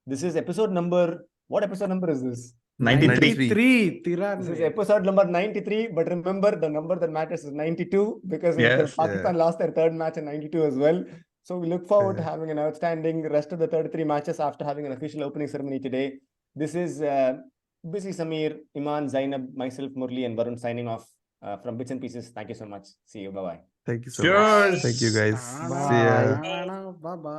This is episode number. What episode number is this? 93. This is episode number 93, but remember the number that matters is 92 because Yes, Pakistan lost their third match in 92 as well. So we look forward to having an outstanding rest of the 33 matches after having an official opening ceremony today. This is Bisi, Samir, Iman, Zainab, myself, Murali, and Varun signing off from Bits and Pieces. Thank you so much. See you. Bye-bye. Thank you so Cheers. much. Thank you guys. See ya. Bye bye.